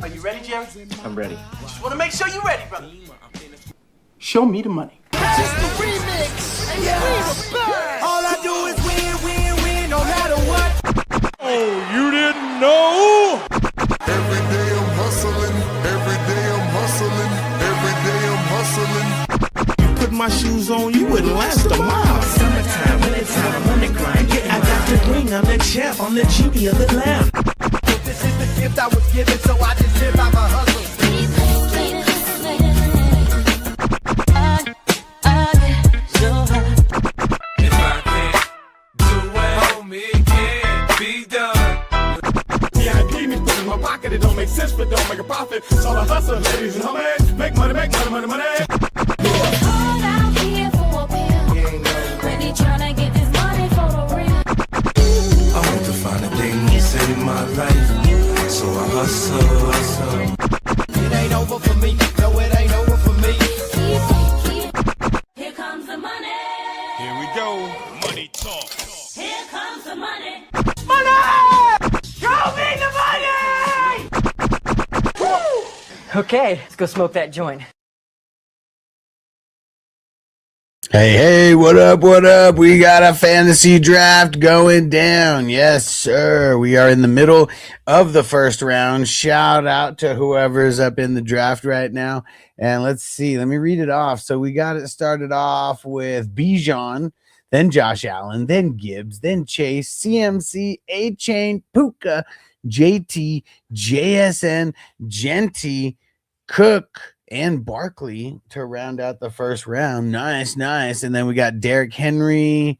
Are you ready, Jerry? I'm ready. Just want to make sure you're ready, brother. Show me the money. Just the remix. Yeah. All I do is win, no matter what. Oh, you didn't know? Every day I'm hustling, every day I'm hustling, every day I'm hustling. You put my shoes on, you wouldn't last a mile. Summertime, wintertime, I'm on the grind. Yeah, I got the ring, I'm the champ, I'm the genie of the lamp. This is the gift I was given, so I just live by my hustle. If I can't do it, homie, it can't be done. VIP me put in my pocket, it don't make sense, but don't make a profit. So I hustle, ladies and homies. Make money, money, money. Hold out here for a pill. When he tryna get this money for the real. I want to find a thing to save my life, so I hustle. It ain't over for me, no, it ain't over for me. Here comes the money. Here we go. Money talk. Here comes the money. Show me the money! Okay, let's go smoke that joint. Hey, what up, what up? We got a fantasy draft going down. Yes, sir. We are in the middle of the first round. Shout out to whoever's up in the draft right now. And let's see, let me read it off. So we got it started off with Bijan, then Josh Allen, then Gibbs, then Chase, CMC, A-Chain, Puka, JT, JSN, Genty, Cook, and Barkley to round out the first round. Nice. And then we got Derrick Henry,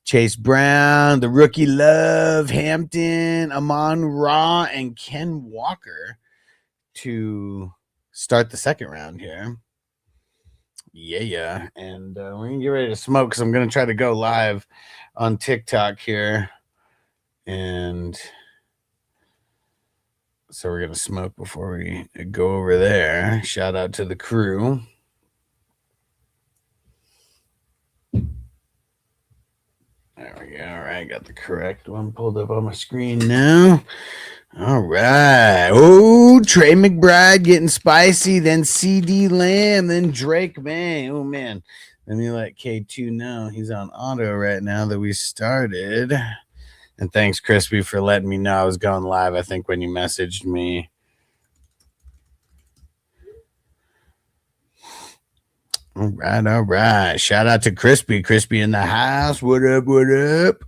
Chase Brown, the rookie Love, Hampton, Amon Ra, and Ken Walker to start the second round here. Yeah. And we're going to get ready to smoke because I'm going to try to go live on TikTok here. And so we're going to smoke before we go over there. Shout out to the crew. There we go. All right. Got the correct one pulled up on my screen now. All right. Oh, Trey McBride getting spicy. Then CD Lamb. Then Drake May. Oh, man. Let me let K2 know he's on auto right now that we started. And thanks, Crispy, for letting me know I was going live, I think, when you messaged me. All right. Shout out to Crispy. Crispy in the house. What up?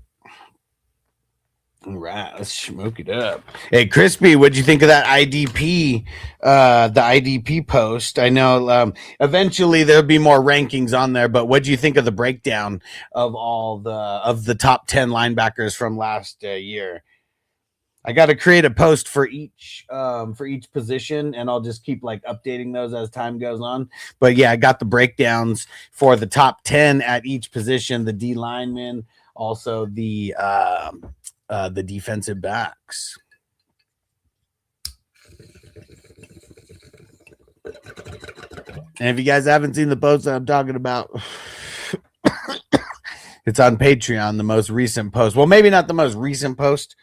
All right, let's smoke it up. Hey, Crispy, what'd you think of that IDP, the IDP post? I know eventually there'll be more rankings on there, but what'd you think of the breakdown of all the top 10 linebackers from last year? I got to create a post for each position, and I'll just keep like updating those as time goes on. But yeah, I got the breakdowns for the top 10 at each position, the D linemen, also the defensive backs. And if you guys haven't seen the post that I'm talking about, it's on Patreon, the most recent post. Well, maybe not the most recent post.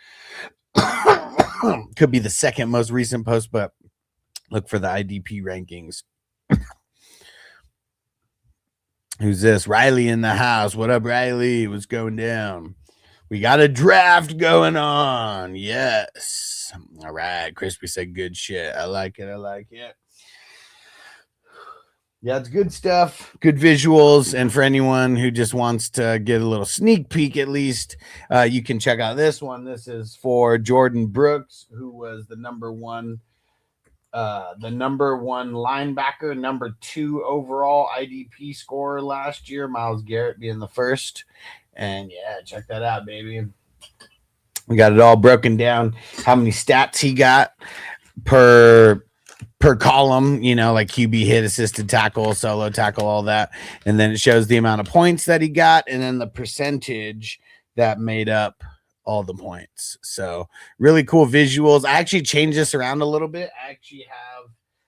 Could be the second most recent post, but look for the IDP rankings. Who's this? Riley in the house. What up, Riley? What's going down? We got a draft going on. Yes. All right. Crispy said good shit. I like it. Yeah, it's good stuff. Good visuals. And for anyone who just wants to get a little sneak peek, at least, you can check out this one. This is for Jordan Brooks, who was the number one linebacker, number 2 overall IDP scorer last year. Myles Garrett being the first. And yeah, check that out, baby. We got it all broken down, how many stats he got per column, like QB hit, assisted tackle, solo tackle, all that. And then it shows the amount of points that he got and then the percentage that made up all the points. So really cool visuals. I actually changed this around a little bit. I actually have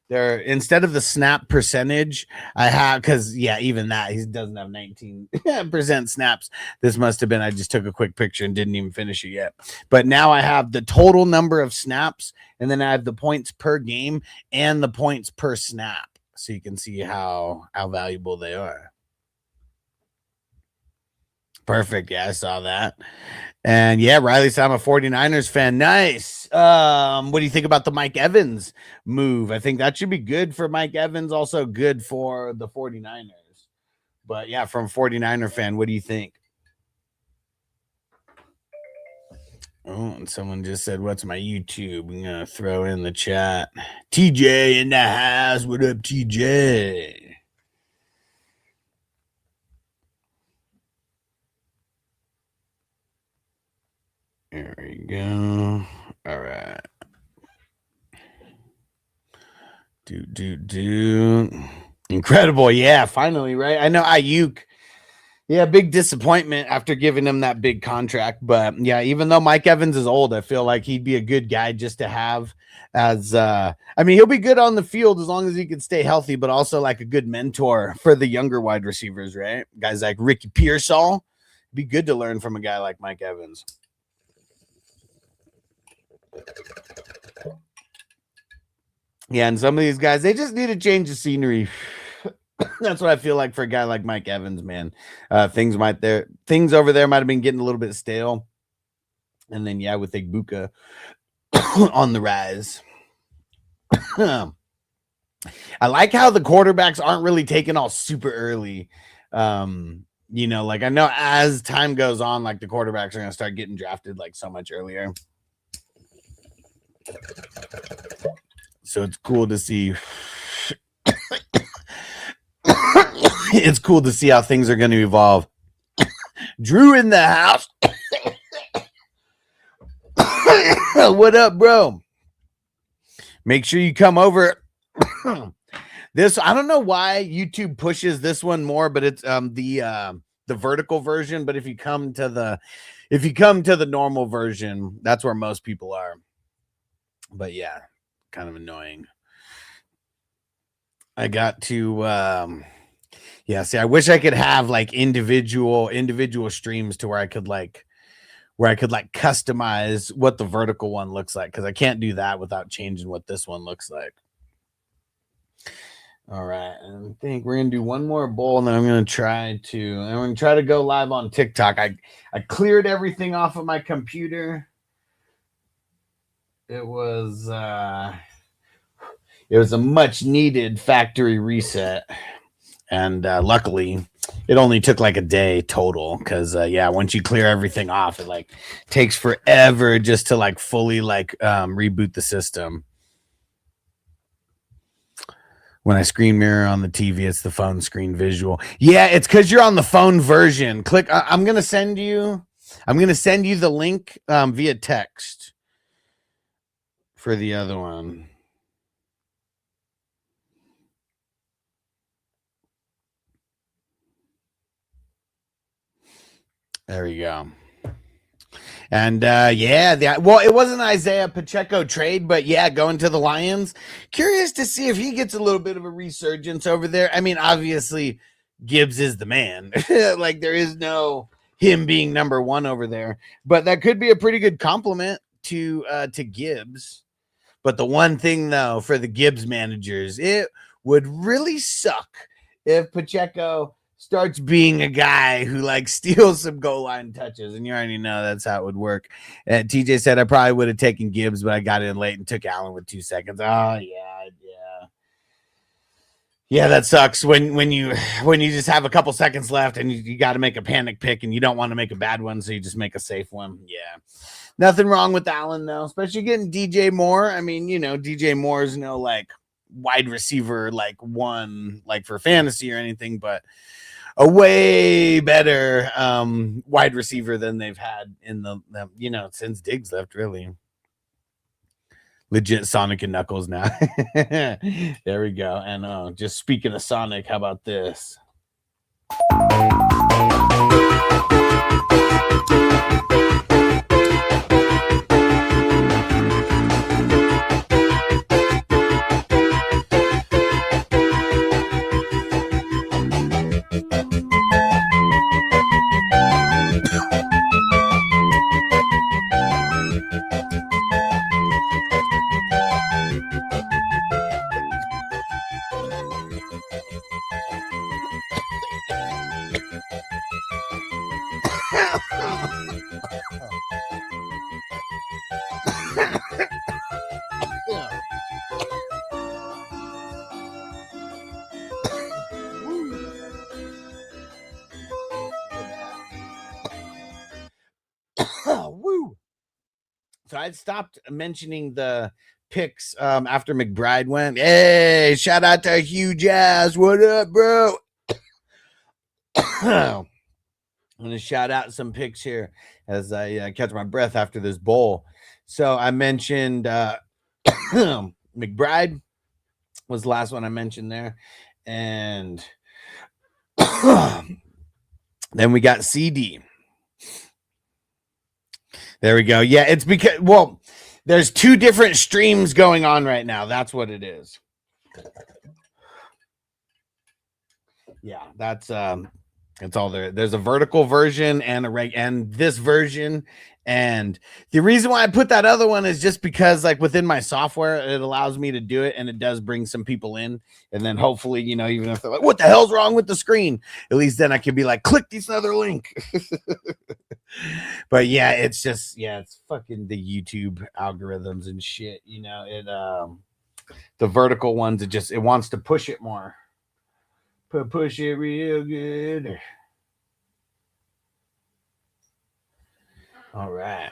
There, instead of the snap percentage, I have, because even that, he doesn't have 19% snaps. This must have been, I just took a quick picture and didn't even finish it yet. But now I have the total number of snaps, and then I have the points per game and the points per snap, so you can see how valuable they are. Perfect. Yeah, I saw that. And yeah, Riley said I'm a 49ers fan. Nice. What do you think about the Mike Evans move? I think that should be good for Mike Evans, also good for the 49ers. But yeah, from 49er fan, what do you think? Oh, and someone just said, what's my YouTube? I'm going to throw in the chat. TJ in the house. What up, TJ? There we go. All right. Incredible. Yeah, finally, right? I know Ayuk. Yeah, big disappointment after giving him that big contract. But yeah, even though Mike Evans is old, I feel like he'd be a good guy just to have as he'll be good on the field as long as he can stay healthy, but also like a good mentor for the younger wide receivers, right? Guys like Ricky Pearsall. Be good to learn from a guy like Mike Evans. Yeah, and some of these guys, they just need to change the scenery. That's what I feel like for a guy like Mike Evans, man. Things over there might have been getting a little bit stale. And then with Igbuka on the rise. I like how the quarterbacks aren't really taken all super early. I know as time goes on, like the quarterbacks are going to start getting drafted like so much earlier. So it's cool to see. It's cool to see how things are going to evolve. Drew in the house. What up, bro? Make sure you come over. This, I don't know why YouTube pushes this one more, but it's the vertical version. But if you come to the normal version, that's where most people are. But yeah, kind of annoying. I got to see, I wish I could have like individual streams to where I could customize what the vertical one looks like, because I can't do that without changing what this one looks like. All right, and I think we're gonna do one more bowl, and then I'm gonna try to go live on TikTok. I cleared everything off of my computer. It was a much needed factory reset, and luckily it only took like a day total, because once you clear everything off, it like takes forever just to like fully reboot the system. When I screen mirror on the TV, it's the phone screen visual. Yeah, it's because you're on the phone version. Click. I'm gonna send you the link via text for the other one. There we go. And it wasn't Isaiah Pacheco trade, but going to the Lions. Curious to see if he gets a little bit of a resurgence over there. I mean, obviously Gibbs is the man. Like there is no him being number one over there, but that could be a pretty good compliment to Gibbs. But the one thing though, for the Gibbs managers, it would really suck if Pacheco starts being a guy who like steals some goal line touches, and you already know that's how it would work. TJ said I probably would have taken Gibbs, but I got in late and took Allen with 2 seconds. Oh yeah, that sucks when you just have a couple seconds left and you got to make a panic pick, and you don't want to make a bad one, so you just make a safe one. Yeah, nothing wrong with Allen though, especially getting DJ Moore. I mean, DJ Moore is no like wide receiver like one like for fantasy or anything, but a way better wide receiver than they've had in the since Diggs left, really. Legit Sonic and Knuckles now. There we go. And just speaking of Sonic, how about this? So I stopped mentioning the picks after McBride went. Hey, shout out to Huge Ass. What up, bro? I'm gonna shout out some picks here as I catch my breath after this bowl. So I mentioned McBride was the last one I mentioned there, and then we got CD. There we go. Yeah, it's because, well, there's two different streams going on right now. That's what it is. Yeah, that's all there. There's a vertical version and and this version. And the reason why I put that other one is just because, like, within my software, it allows me to do it, and it does bring some people in. And then hopefully, you know, even if they're like, what the hell's wrong with the screen? At least then I can be like, click this other link. But yeah, it's just, yeah, it's fucking the YouTube algorithms and shit. You know, it the vertical ones, it wants to push it more. Push it real good. All right.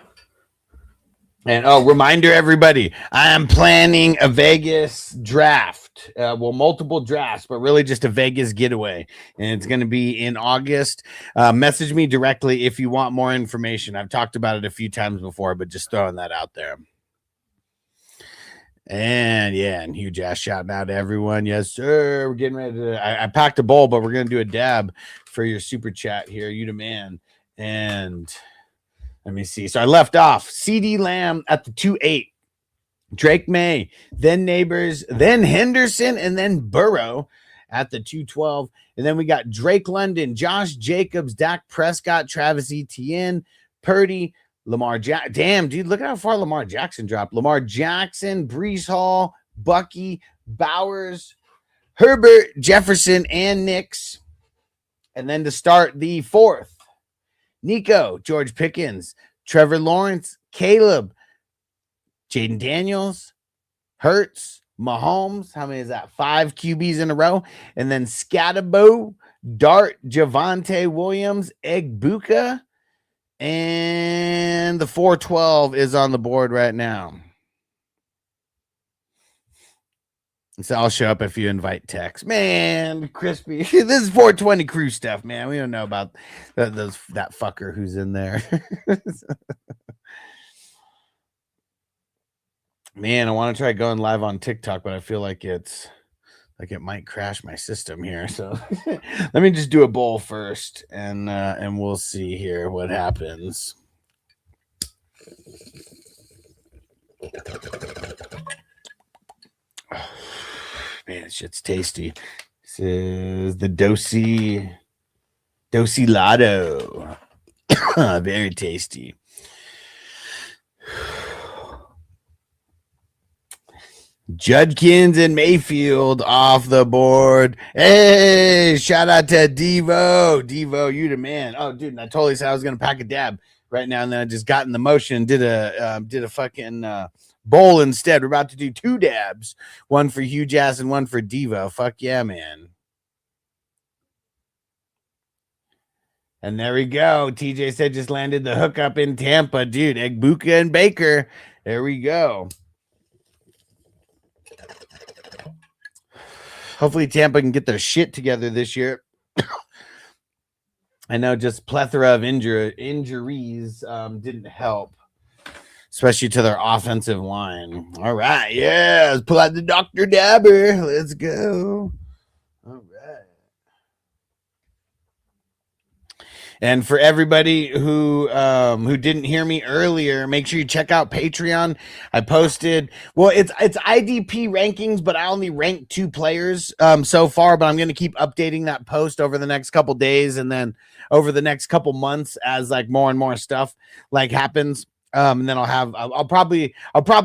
And reminder, everybody, I am planning a Vegas draft. Multiple drafts, but really just a Vegas getaway. And it's going to be in August. Message me directly if you want more information. I've talked about it a few times before, but just throwing that out there. And yeah, and Huge Ass shouting out to everyone. Yes, sir. We're getting ready to. I packed a bowl, but we're going to do a dab for your super chat here. You the man. And let me see. So I left off CD Lamb at the 2-8, Drake May, then Neighbors, then Henderson, and then Burrow at the 2-12. And then we got Drake London, Josh Jacobs, Dak Prescott, Travis Etienne, Purdy, Lamar Jackson. Damn, dude, look at how far Lamar Jackson dropped. Lamar Jackson, Brees Hall, Bucky, Bowers, Herbert, Jefferson, and Nix. And then to start the fourth, Nico, George Pickens, Trevor Lawrence, Caleb, Jaden Daniels, Hurts, Mahomes. How many is that? 5 QBs in a row. And then Scatabo, Dart, Javonte Williams, Egbuka. And the 412 is on the board right now. So I'll show up if you invite Tex. Man, crispy. This is 420 crew stuff, man. We don't know about that fucker who's in there. Man, I want to try going live on TikTok, but I feel like it might crash my system here. So let me just do a bowl first, and we'll see here what happens. Man, shit's tasty. This is the Dosylado. Very tasty. Judkins and Mayfield off the board. Hey, shout out to Devo. Devo, you the man. Oh, dude, I totally said I was gonna pack a dab right now, and then I just got in the motion and did a fucking bowl instead. We're about to do 2 dabs, one for Huge Ass and one for Devo. Fuck yeah, man. And there we go. TJ said just landed the hookup in Tampa. Dude, Egbuka and Baker. There we go. Hopefully Tampa can get their shit together this year. I know just plethora of injuries didn't help, especially to their offensive line. All right, yeah, let's pull out the Dr. Dabber. Let's go. All right. And for everybody who didn't hear me earlier, make sure you check out Patreon. I posted, well, it's IDP rankings, but I only ranked 2 players so far, but I'm going to keep updating that post over the next couple days and then over the next couple months as like more and more stuff like happens. And then I'll probably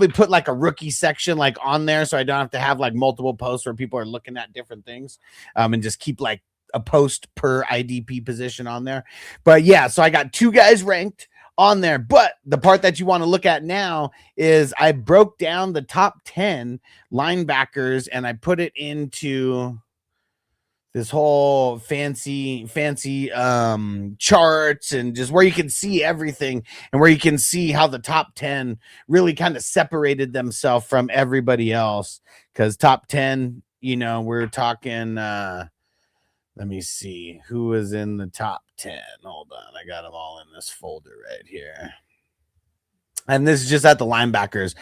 put like a rookie section like on there, so I don't have to have like multiple posts where people are looking at different things, and just keep like a post per IDP position on there. But yeah, so I got 2 guys ranked on there. But the part that you want to look at now is I broke down the top 10 linebackers and I put it into this whole fancy charts, and just where you can see everything, and where you can see how the top 10 really kind of separated themselves from everybody else. Because top 10, we're talking, let me see who was in the top 10. Hold on, I got them all in this folder right here. And this is just at the linebackers.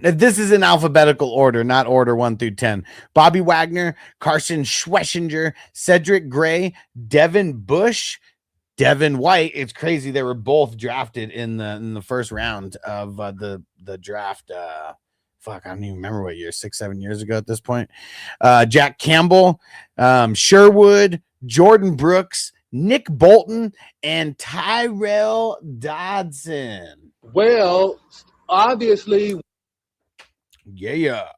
This is in alphabetical order, not order 1 through 10. Bobby Wagner, Carson Schwessinger, Cedric Gray, Devin Bush, Devin White. It's crazy they were both drafted in the first round of the draft. I don't even remember what year, 6-7 years ago at this point. Jack Campbell, Sherwood, Jordan Brooks, Nick Bolton, and Tyrell Dodson. Well, obviously. Yeah.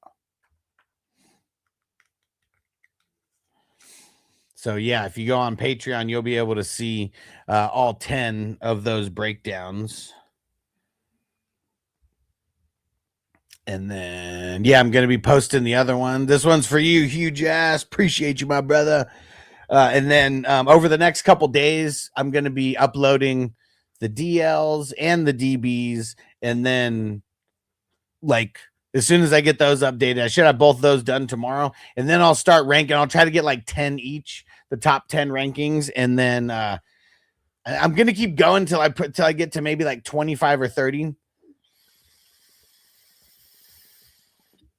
So, yeah, if you go on Patreon, you'll be able to see all 10 of those breakdowns. And then, I'm going to be posting the other one. This one's for you, huge ass. Appreciate you, my brother. And then over the next couple days, I'm going to be uploading the DLs and the DBs. And then, as soon as I get those updated, I should have both those done tomorrow. And then I'll start ranking. I'll try to get 10 each, the top 10 rankings. And then I'm going to keep going till I get to maybe 25 or 30.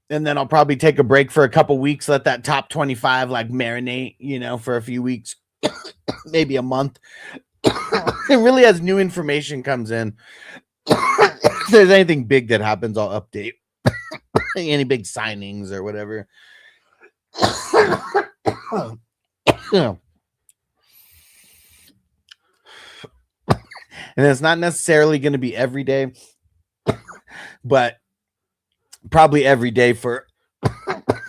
And then I'll probably take a break for a couple weeks, let that top 25 marinate, for a few weeks, maybe a month. And really, as new information comes in, if there's anything big that happens, I'll update. Any big signings or whatever. And it's not necessarily going to be every day, but probably every day for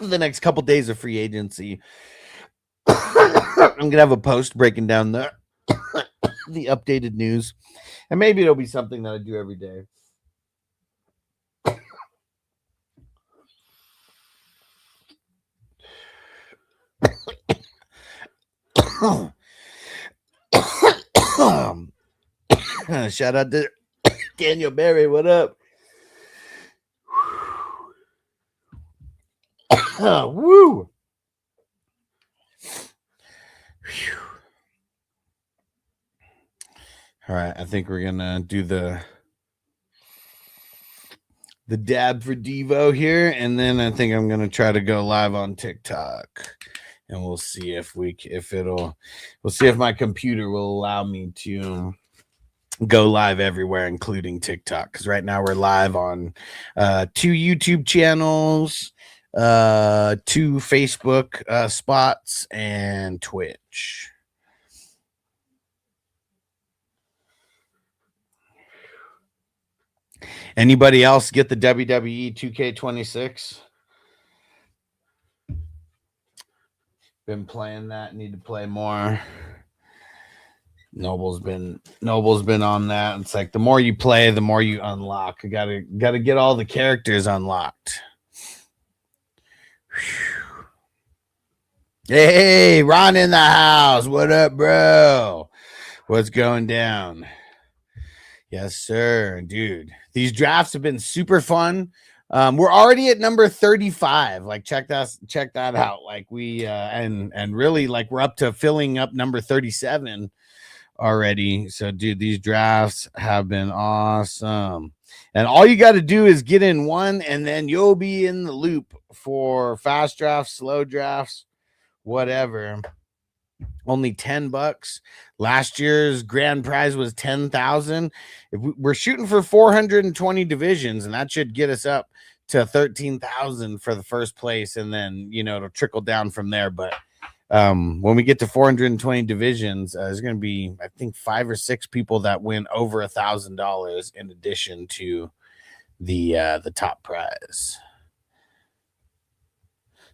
the next couple days of free agency. I'm going to have a post breaking down the updated news. And maybe it'll be something that I do every day. Shout out to Daniel Berry. What up? Woo! All right, I think we're gonna do the dab for Devo here, and then I think I'm gonna try to go live on TikTok, and we'll see if we'll see if my computer will allow me to go live everywhere, including TikTok. Because right now we're live on 2 YouTube channels, 2 Facebook spots, and Twitch. Anybody else get the WWE 2K26? Been playing that. Need to play more. Noble's been on that. It's the more you play, the more you unlock. You gotta get all the characters unlocked. Whew. Hey, Ron in the house. What up, bro? What's going down? Yes, sir, dude. These drafts have been super fun. We're already at number 35. Check that out. We and really we're up to filling up number 37 already. So, dude, these drafts have been awesome. And all you got to do is get in one, and then you'll be in the loop for fast drafts, slow drafts, whatever. Only $10. Last year's grand prize was 10,000. We're shooting for 420 divisions, and that should get us up to 13,000 for the first place, and then it'll trickle down from there. But when we get to 420 divisions, there's going to be, I think, 5 or 6 people that win over $1,000 in addition to the top prize.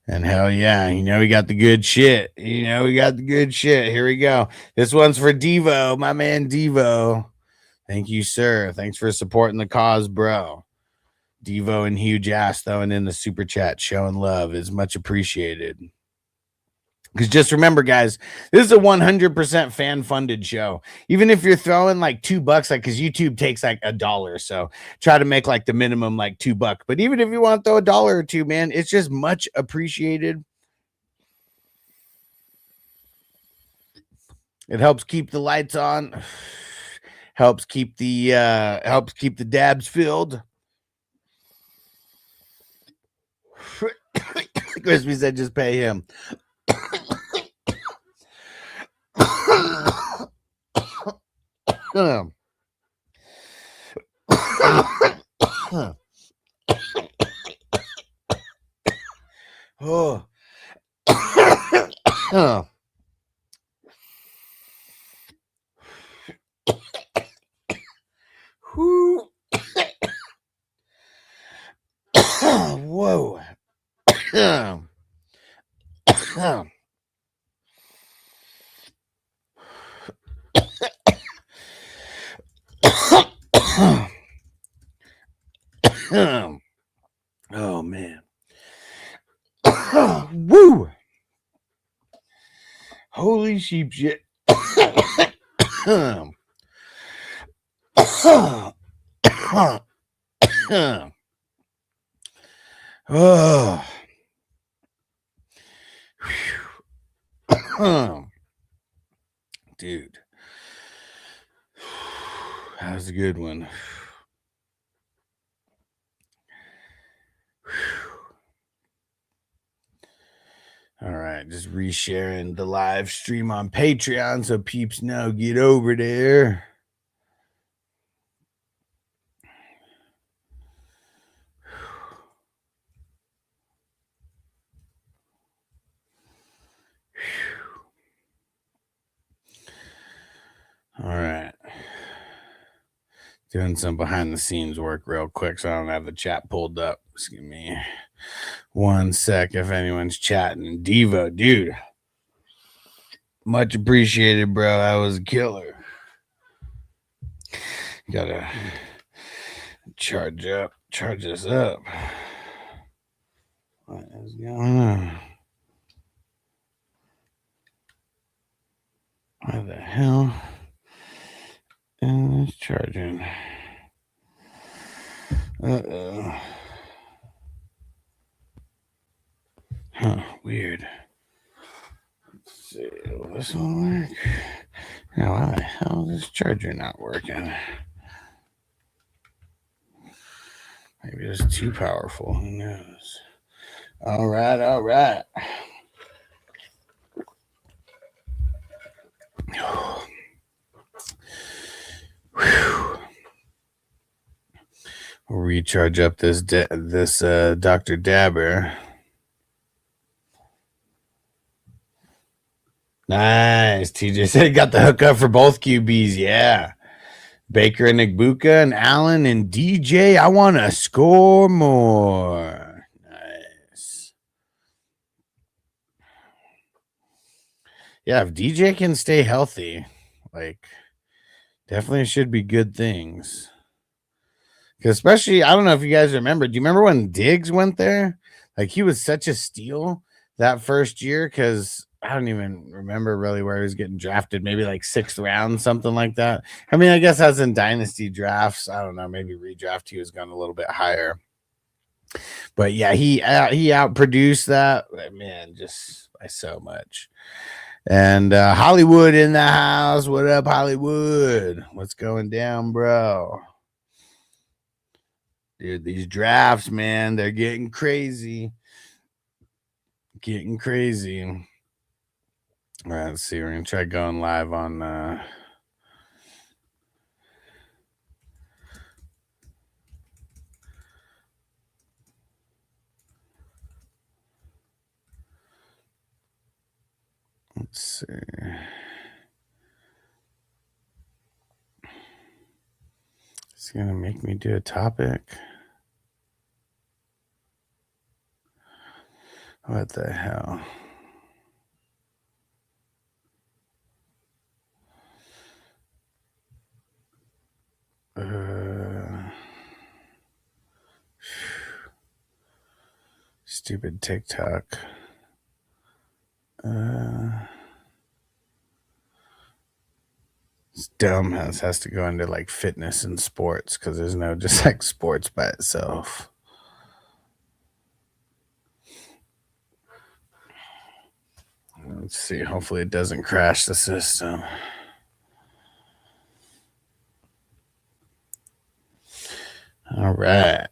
And hell yeah, we got the good shit. Here we go. This one's for Devo, my man Devo. Thank you, sir. Thanks for supporting the cause, bro. Devo and huge ass throwing in the super chat, showing love is much appreciated. Because just remember, guys, this is a 100% fan funded show. Even if you're throwing like $2, like, because YouTube takes like $1, so try to make like the minimum like $2. But even if you want to throw $1 or $2, man, it's just much appreciated. It helps keep the lights on, helps keep the dabs filled. Crispy said, just pay him. Oh. Whoa. Oh man. Woo. Holy sheep shit. Oh. Dude. That was a good one. All right, just resharing the live stream on Patreon so peeps know. Get over there. All right. Doing some behind the scenes work real quick so I don't have the chat pulled up. Just give me 1 sec if anyone's chatting. Devo, dude. Much appreciated, bro. That was a killer. Gotta charge this up. What is going on? Why the hell is this charging? Uh-oh. Huh, weird. Let's see, will this one work? Now, why the hell is this charger not working? Maybe it's too powerful. Who knows? All right. We'll recharge up this Dr. Dabber. Nice. TJ said he got the hookup for both QBs. Yeah. Baker and Igbuka and Allen and DJ. I want to score more. Nice. Yeah, if DJ can stay healthy, like, definitely should be good things. Especially, I don't know if you guys remember. Do you remember when Diggs went there? Like, he was such a steal that first year because I don't even remember really where he was getting drafted. Maybe like 6th round, something like that. I mean, I guess as in dynasty drafts, I don't know. Maybe redraft he was going a little bit higher. But yeah, he outproduced that, man, just by so much. And Hollywood in the house. What up, Hollywood? What's going down, bro? Dude, these drafts, man, they're getting crazy. Getting crazy. All right, let's see. We're going to try going live on... Let's see. It's going to make me do a topic. What the hell? Stupid TikTok. It's dumb how this has to go into like fitness and sports because there's no just like sports by itself. Let's see. Hopefully it doesn't crash the system. All right.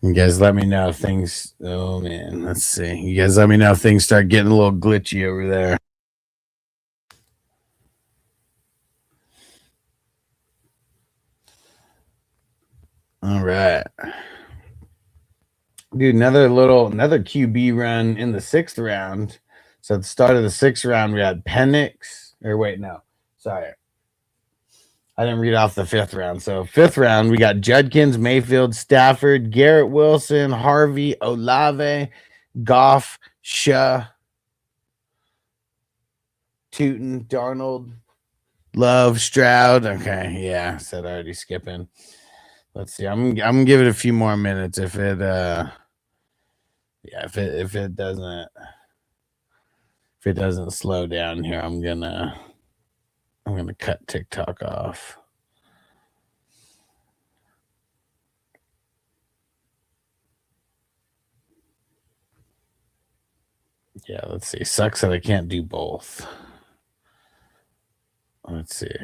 You guys let me know if things, oh man, let's see. You guys let me know if things start getting a little glitchy over there. All right. Dude, another QB run in the 6th round. So at the start of the 6th round, we had Penix, or wait, no, sorry. I didn't read off the 5th round. So 5th round, we got Judkins, Mayfield, Stafford, Garrett Wilson, Harvey, Olave, Goff, Shah, Tootin, Darnold, Love, Stroud. Okay, yeah, said already skipping. Let's see. I'm gonna give it a few more minutes. If it doesn't slow down here, I'm gonna cut TikTok off. Yeah, let's see. Sucks that I can't do both. Let's see.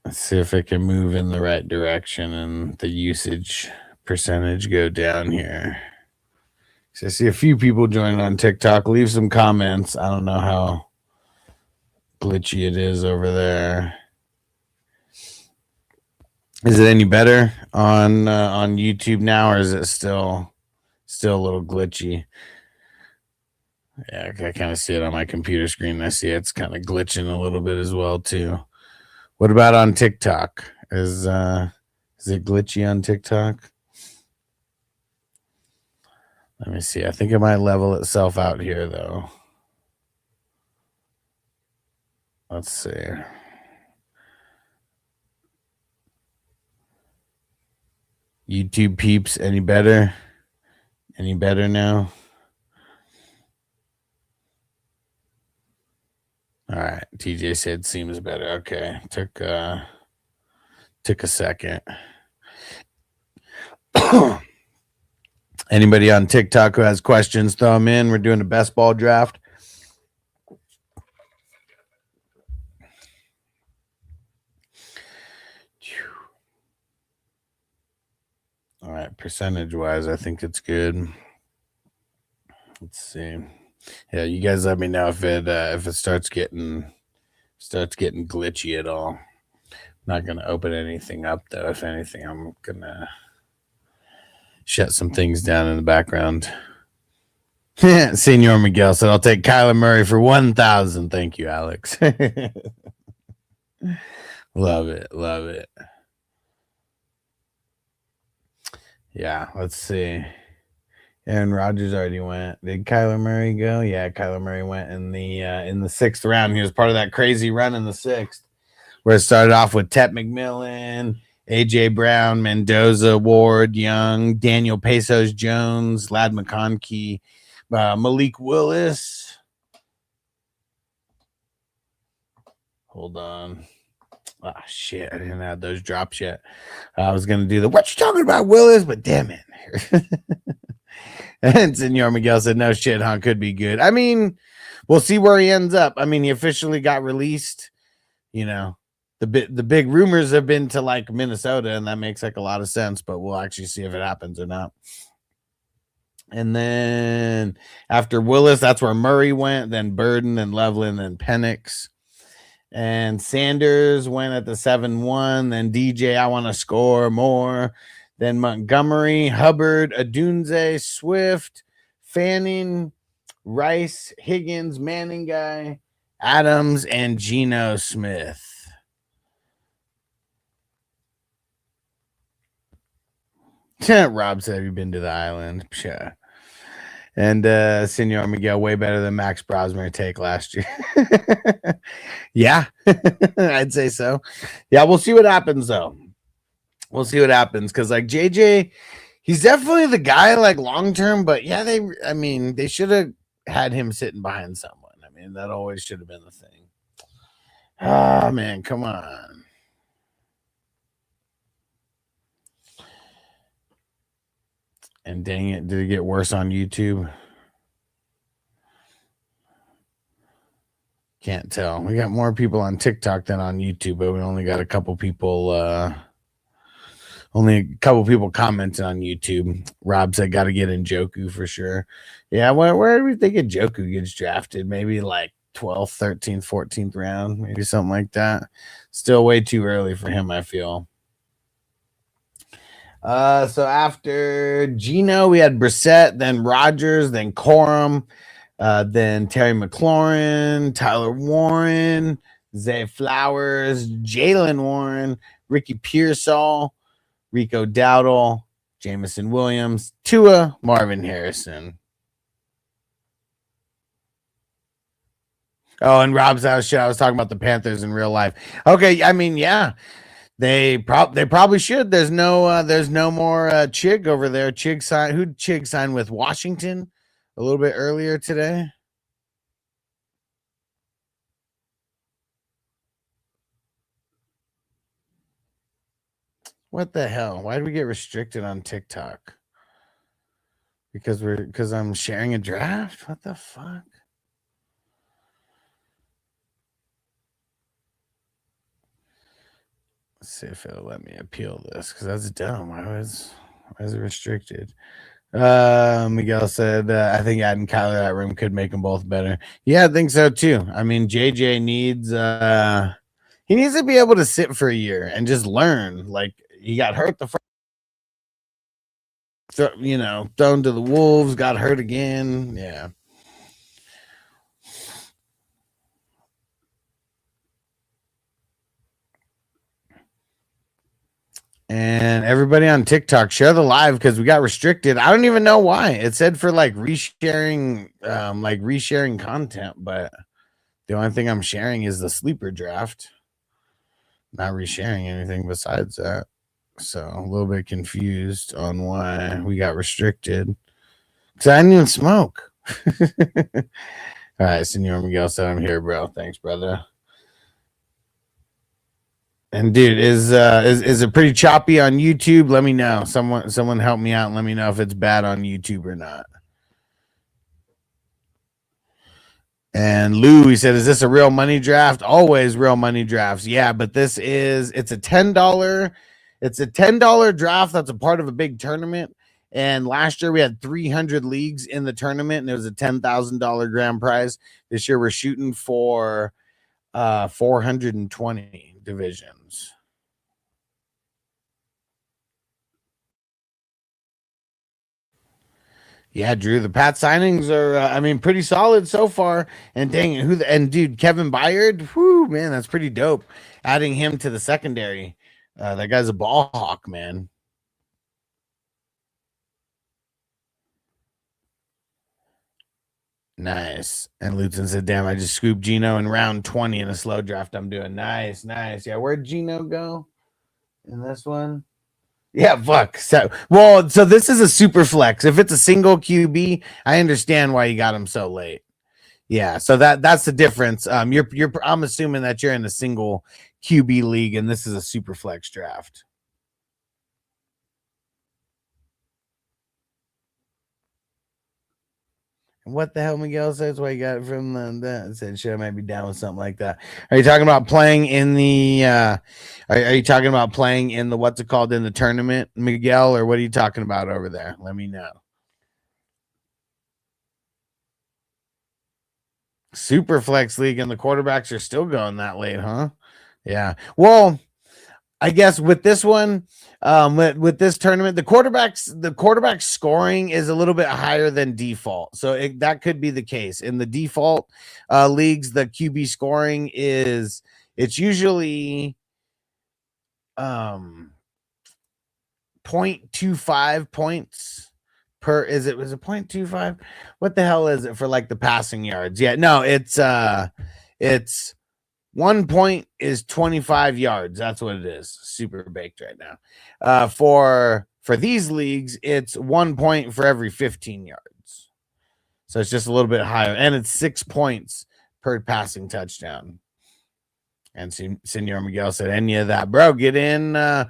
Let's see if it can move in the right direction and the usage percentage go down here. So I see a few people joining on TikTok. Leave some comments. I don't know how glitchy it is over there. Is it any better on YouTube now, or is it still a little glitchy? Yeah, I kind of see it on my computer screen. I see it's kind of glitching a little bit as well too. What about on TikTok? Is it glitchy on TikTok? Let me see. I think it might level itself out here though. Let's see. YouTube peeps, any better? Any better now? All right. TJ said seems better. Okay. Took a second. Anybody on TikTok who has questions, throw them in. We're doing a best ball draft. All right, percentage-wise, I think it's good. Let's see. Yeah, you guys let me know if it starts getting glitchy at all. I'm not gonna open anything up though. If anything, I'm gonna shut some things down in the background. Senor Miguel said, "I'll take Kyler Murray for 1,000." Thank you, Alex. Love it. Yeah, let's see. Aaron Rodgers already went. Did Kyler Murray go? Yeah, Kyler Murray went in the 6th round. He was part of that crazy run in the 6th, where it started off with Tet McMillan, A.J. Brown, Mendoza, Ward, Young, Daniel Pesos Jones, Lad McConkey, Malik Willis. Hold on. Ah, shit. I didn't have those drops yet. I was going to do what you talking about, Willis? But damn it. And Senor Miguel said, no shit, huh? Could be good. I mean, we'll see where he ends up. I mean, he officially got released. You know, the big rumors have been to like Minnesota, and that makes like a lot of sense, but we'll actually see if it happens or not. And then after Willis, that's where Murray went, then Burden, then Loveland, then Penix. And Sanders went at the 7-1. Then DJ, I want to score more. Then Montgomery, Hubbard, Adunze, Swift, Fanning, Rice, Higgins, Manning guy, Adams, and Geno Smith. Rob said, have you been to the island? Sure. And Senor Miguel, way better than Max Brosmer take last year. Yeah, I'd say so. Yeah, we'll see what happens, though. We'll see what happens, because like JJ, He's definitely the guy, like long term. But yeah, they should have had him sitting behind someone. I mean, that always should have been the thing. Ah, man, come on. And dang it, did it get worse on YouTube? Can't tell. We got more people on TikTok than on YouTube, but we only got a couple people commenting on YouTube. Rob said gotta get Njoku for sure. Yeah, where do we think Njoku gets drafted? Maybe like 12th, 13th, 14th round, maybe something like that. Still way too early for him, I feel. So after Geno, we had Brissett, then Rodgers, then Corum, then Terry McLaurin, Tyler Warren, Zay Flowers, Jalen Warren, Ricky Pearsall, Rico Dowdle, Jamison Williams, Tua, Marvin Harrison. Oh, and Rob's house shit. I was talking about the Panthers in real life. Okay, I mean, yeah. They probably should. There's no more Chig over there. Chig signed with Washington a little bit earlier today. What the hell? Why did we get restricted on TikTok? Because I'm sharing a draft? What the fuck? Let's see if it'll let me appeal this, because that's dumb. Why is it restricted? Miguel said, I think adding Kyler that room could make them both better. Yeah, I think so too. I mean, JJ needs he needs to be able to sit for a year and just learn. Like, he got hurt the first, thrown to the wolves, got hurt again. Yeah. And everybody on TikTok, share the live because we got restricted. I don't even know why. It said for like resharing content, but the only thing I'm sharing is the sleeper draft. Not resharing anything besides that. So a little bit confused on why we got restricted. Because I didn't even smoke. All right, Senor Miguel said I'm here, bro. Thanks, brother. And dude, is it pretty choppy on YouTube? Let me know. Someone help me out and let me know if it's bad on YouTube or not. And Lou, he said, is this a real money draft? Always real money drafts. Yeah, but it's a $10. It's a $10 draft that's a part of a big tournament. And last year we had 300 leagues in the tournament, and it was a $10,000 grand prize. This year we're shooting for 420 divisions. Yeah, Drew, the Pat signings are, pretty solid so far. And dang it, dude, Kevin Byard, whoo, man, that's pretty dope. Adding him to the secondary. That guy's a ball hawk, man. Nice. And Luton said, damn, I just scooped Geno in round 20 in a slow draft I'm doing. Nice. Yeah, where'd Geno go in this one? Yeah, fuck. So this is a super flex. If it's a single QB, I understand why you got him so late. Yeah, so that's the difference. I'm assuming that you're in a single QB league and this is a super flex draft. And what the hell, Miguel says? Why you got it from that? Said, should I might be down with something like that? Are you talking about playing in the? Are you talking about playing in the what's it called in the tournament, Miguel, or what are you talking about over there? Let me know. Super flex league and the quarterbacks are still going that late, huh? Yeah. Well, I guess with this one, with this tournament, the quarterback scoring is a little bit higher than default, so that could be the case. In the default leagues, the QB scoring it's usually 0.25 points per. Was it 0.25? What the hell is it for like the passing yards? Yeah, no, it's 1 point is 25 yards. That's what it is. Super baked right now. For For these leagues, it's 1 point for every 15 yards. So it's just a little bit higher. And it's 6 points per passing touchdown. And Senor Miguel said, any of that, bro, get in. We're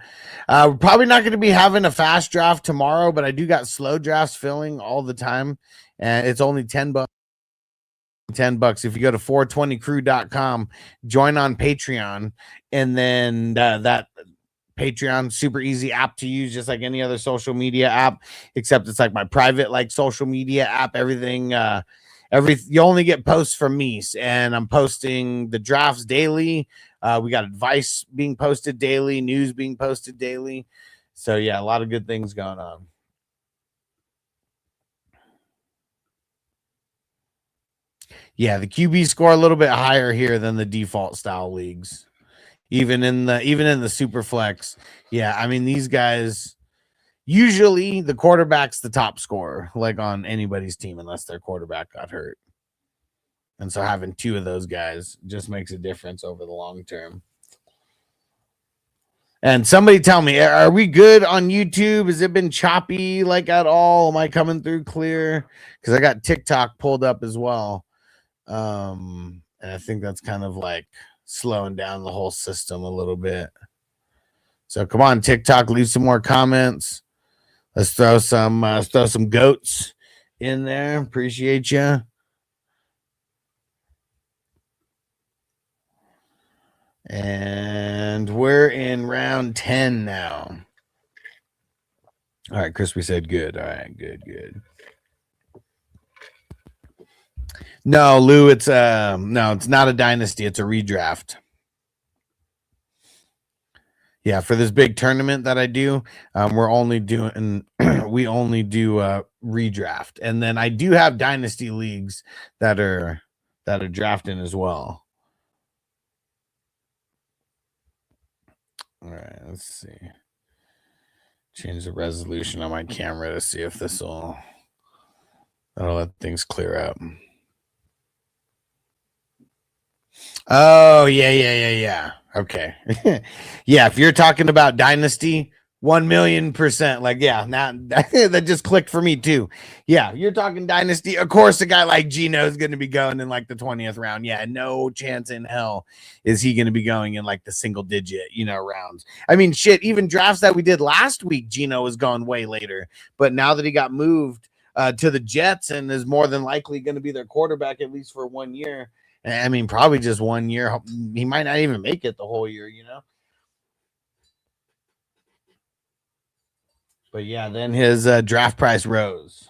probably not going to be having a fast draft tomorrow, but I do got slow drafts filling all the time. And it's only $10. $10 if you go to 420crew.com, join on Patreon, and then that Patreon, super easy app to use, just like any other social media app, except it's like my private like social media app. Everything you only get posts from me, and I'm posting the drafts daily. We got advice being posted daily, news being posted daily. So yeah, a lot of good things going on. Yeah, the QB score a little bit higher here than the default style leagues. Even in the super flex. Yeah, I mean, these guys, usually the quarterback's the top scorer, like on anybody's team, unless their quarterback got hurt. And so having two of those guys just makes a difference over the long term. And somebody tell me, are we good on YouTube? Has it been choppy like at all? Am I coming through clear? Because I got TikTok pulled up as well. And I think that's kind of like slowing down the whole system a little bit. So come on, TikTok, leave some more comments. Let's throw some goats in there. Appreciate you. And we're in round 10 now. All right, Crispy said good. All right, good. No, Lou, it's not a dynasty, it's a redraft. Yeah, for this big tournament that I do, we only do redraft. And then I do have dynasty leagues that are drafting as well. All right, let's see. Change the resolution on my camera to see if that'll let things clear up. Oh, yeah. Okay. Yeah, if you're talking about Dynasty, 1,000,000%. Like, yeah, now that just clicked for me too. Yeah, you're talking Dynasty. Of course, a guy like Gino is going to be going in like the 20th round. Yeah, no chance in hell is he going to be going in like the single digit, rounds. I mean, shit, even drafts that we did last week, Gino was going way later. But now that he got moved to the Jets and is more than likely going to be their quarterback at least for 1 year. I mean, probably just 1 year. He might not even make it the whole year, But yeah, then his draft price rose.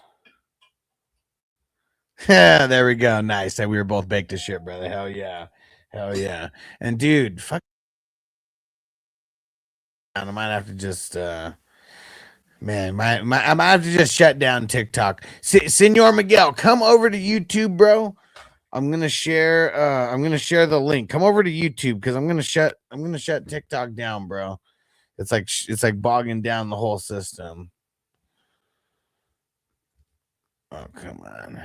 Yeah, there we go. Nice. We were both baked as shit, brother. Hell yeah. And dude, fuck. I might have to just I might have to just shut down TikTok. Senor Miguel, come over to YouTube, bro. I'm gonna share the link. Come over to YouTube because I'm gonna shut TikTok down, bro. It's like bogging down the whole system. Oh, come on.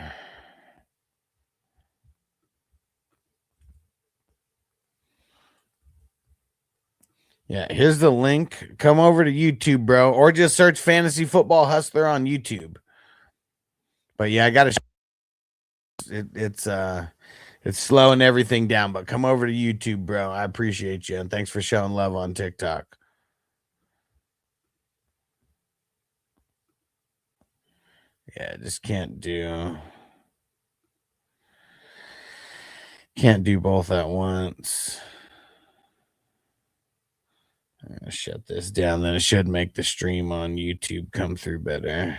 Yeah, here's the link. Come over to YouTube, bro, or just search Fantasy Football Hustler on YouTube. But yeah, I gotta. It's slowing everything down, but come over to YouTube, bro. I appreciate you, and thanks for showing love on TikTok. Yeah, just can't do both at once. I'm gonna shut this down, then it should make the stream on YouTube come through better.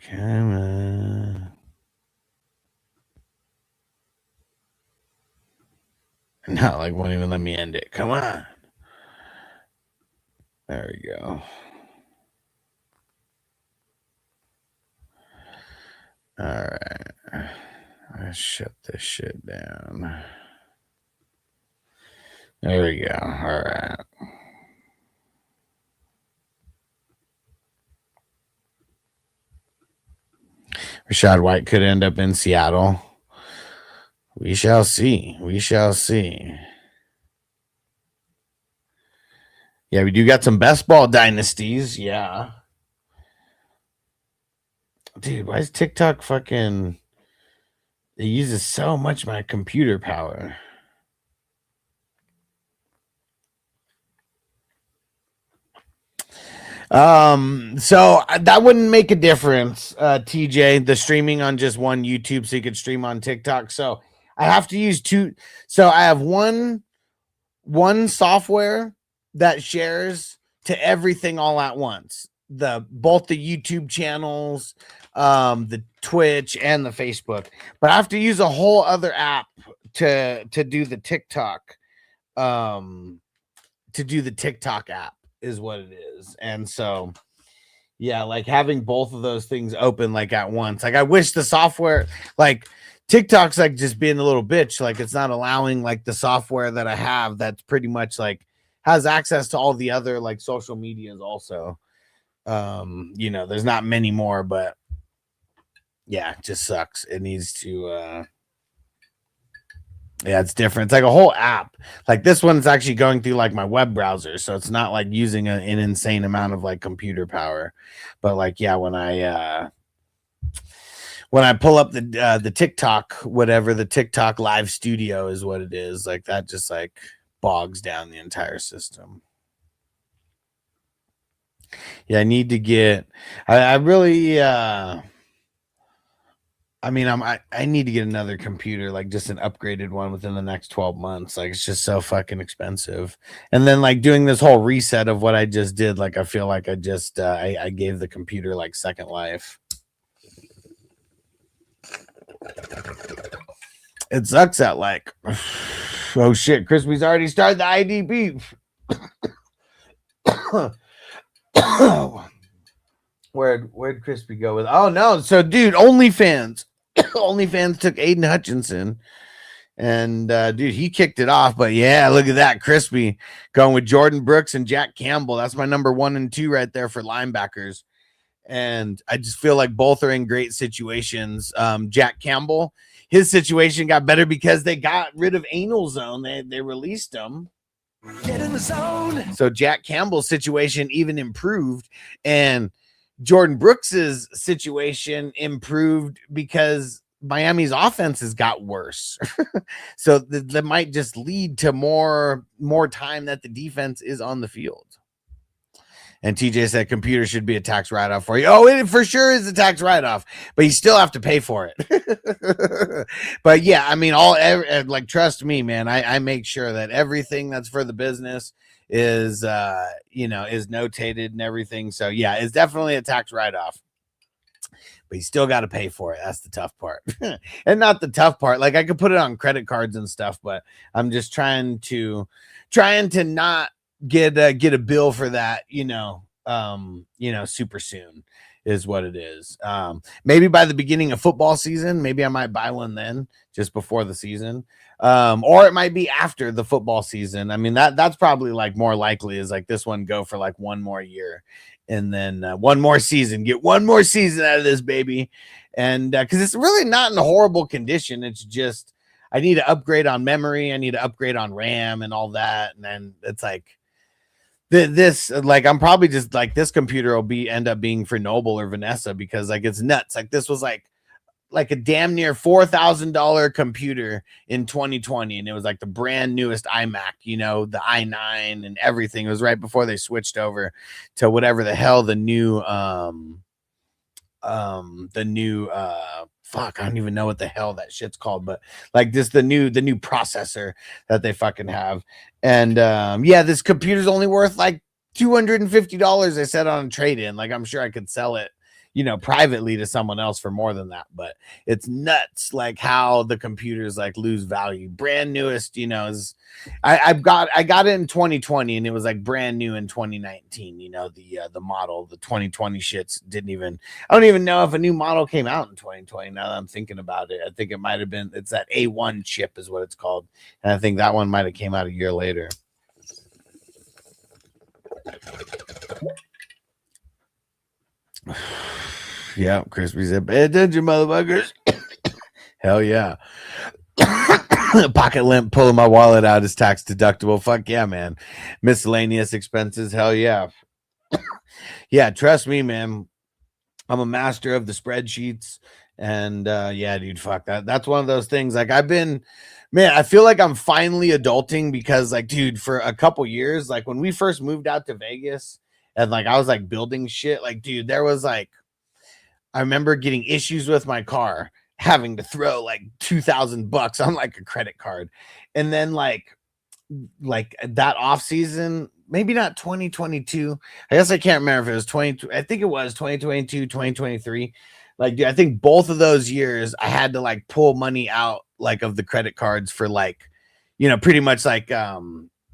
Come on. Not like won't even let me end it. Come on. There we go. All right. Let's shut this shit down. There we go. All right. Rashad White could end up in Seattle. We shall see. Yeah, we do got some best ball dynasties. Yeah. Dude, why is TikTok fucking... It uses so much of my computer power. So that wouldn't make a difference, TJ, the streaming on just one YouTube so you could stream on TikTok. So I have to use two. So I have one software that shares to everything all at once. Both the YouTube channels, the Twitch and the Facebook. But I have to use a whole other app to do the TikTok. To do the TikTok app is what it is. And so yeah, like having both of those things open like at once. Like I wish the software, like TikTok's like just being a little bitch. Like it's not allowing like the software that I have that's pretty much like has access to all the other like social medias also. You know, there's not many more, but yeah, it just sucks. It needs to yeah, it's different. It's like a whole app. Like this one's actually going through like my web browser, so it's not like using an insane amount of like computer power. But like, yeah, when I pull up the TikTok, whatever, the TikTok live studio is what it is, like that just like bogs down the entire system. Yeah, I need to get. I really. I mean, I need to get another computer, like just an upgraded one within the next 12 months. Like it's just so fucking expensive. And then like doing this whole reset of what I just did, like I feel like I just I gave the computer like second life. It sucks that like oh shit, Crispy's already started the IDP. Where'd Crispy go with? Oh no, so dude, OnlyFans. OnlyFans took Aiden Hutchinson, and dude, he kicked it off. But yeah, look at that, Crispy going with Jordan Brooks and Jack Campbell. That's my number 1 and 2 right there for linebackers. And I just feel like both are in great situations. Jack Campbell, his situation got better because they got rid of Anal Zone. They released him. Get in the zone. So Jack Campbell's situation even improved, and Jordan Brooks's situation improved because Miami's offenses got worse. So that might just lead to more time that the defense is on the field. And TJ said computer should be a tax write-off for you. Oh, it for sure is a tax write-off, but you still have to pay for it. But yeah, I mean, like, trust me, man, I make sure that everything that's for the business is, is notated and everything. So yeah, it's definitely a tax write-off, but you still got to pay for it. That's the tough part. And not the tough part. Like I could put it on credit cards and stuff, but I'm just trying to not get a bill for that, super soon is what it is. Maybe by the beginning of football season, maybe I might buy one then just before the season. Or it might be after the football season. I mean, that's probably like more likely is like this one go for like one more year and then one more season, get one more season out of this baby. And because it's really not in a horrible condition. It's just, I need to upgrade on memory. I need to upgrade on RAM and all that. And then it's like, this like I'm probably just like this computer will end up being for Noble or Vanessa because like it's nuts. Like this was like a damn near $4,000 computer in 2020, and it was like the brand newest iMac, the i9 and everything. It was right before they switched over to whatever the hell the new fuck, I don't even know what the hell that shit's called, but like this the new processor that they fucking have. And yeah, this computer's only worth like $250 I said on a trade-in. Like I'm sure I could sell it, privately to someone else for more than that, but it's nuts like how the computers like lose value. Brand newest, is I got it in 2020 and it was like brand new in 2019, the model, the 2020 shits I don't even know if a new model came out in 2020 now that I'm thinking about it. I think it might have been, it's that A1 chip is what it's called, and I think that one might have came out a year later. Yeah, Crispy said, pay attention, motherfuckers. Hell yeah. Pocket limp, pulling my wallet out is tax deductible. Fuck yeah, man. Miscellaneous expenses, hell yeah. Yeah, trust me, man. I'm a master of the spreadsheets. And yeah, dude, fuck that. That's one of those things. Like man, I feel like I'm finally adulting because, like, dude, for a couple years, like when we first moved out to Vegas and like I was like building shit, like, dude, there was like, I remember getting issues with my car, having to throw like $2,000 on like a credit card. And then like that off season, maybe not 2022. I guess I can't remember if it was 20. I think it was 2022, 2023. Like, dude, I think both of those years I had to like pull money out like of the credit cards for like, pretty much like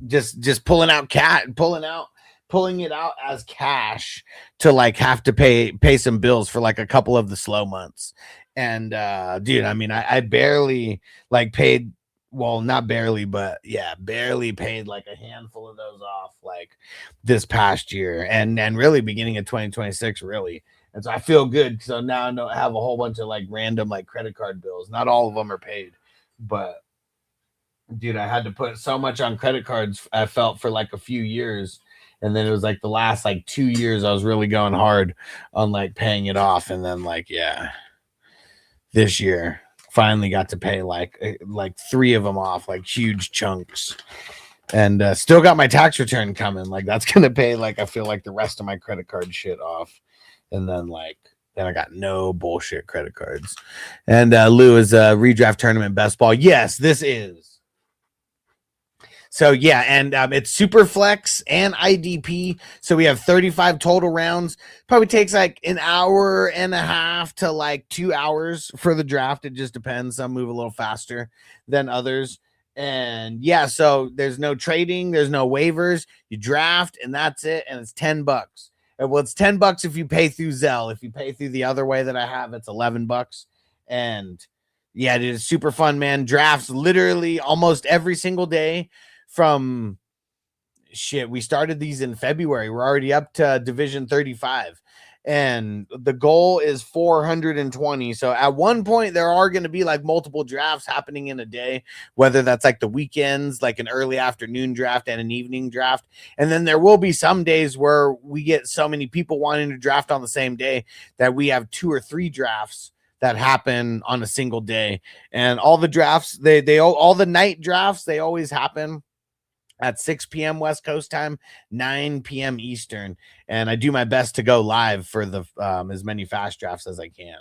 just pulling it out as cash to like have to pay some bills for like a couple of the slow months. And dude, I mean, I barely like paid, well, not barely, but yeah, barely paid like a handful of those off like this past year and really beginning of 2026, really. And so I feel good. So now I don't have a whole bunch of like random like credit card bills. Not all of them are paid, but dude, I had to put so much on credit cards. I felt for like a few years. And then it was like the last like 2 years, I was really going hard on like paying it off. And then like, yeah, this year finally got to pay like 3 of them off, like huge chunks. And still got my tax return coming. Like that's going to pay like, I feel like the rest of my credit card shit off. And then then I got no bullshit credit cards. And Lou is a redraft tournament best ball. Yes, this is. So yeah, and it's super flex and IDP. So we have 35 total rounds. Probably takes like an hour and a half to like 2 hours for the draft. It just depends. Some move a little faster than others. And yeah, so there's no trading, there's no waivers. You draft and that's it. And it's $10. Well, it's $10 if you pay through Zelle. If you pay through the other way that I have, it's $11. And yeah, it is super fun, man. Drafts literally almost every single day from shit. We started these in February. We're already up to Division 35. And the goal is 420. So at one point, there are going to be like multiple drafts happening in a day, whether that's like the weekends, like an early afternoon draft and an evening draft. And then there will be some days where we get so many people wanting to draft on the same day that we have 2 or 3 drafts that happen on a single day. And all the drafts, all the night drafts, they always happen at 6 p.m. West Coast time, 9 p.m. Eastern. And I do my best to go live for the as many fast drafts as I can.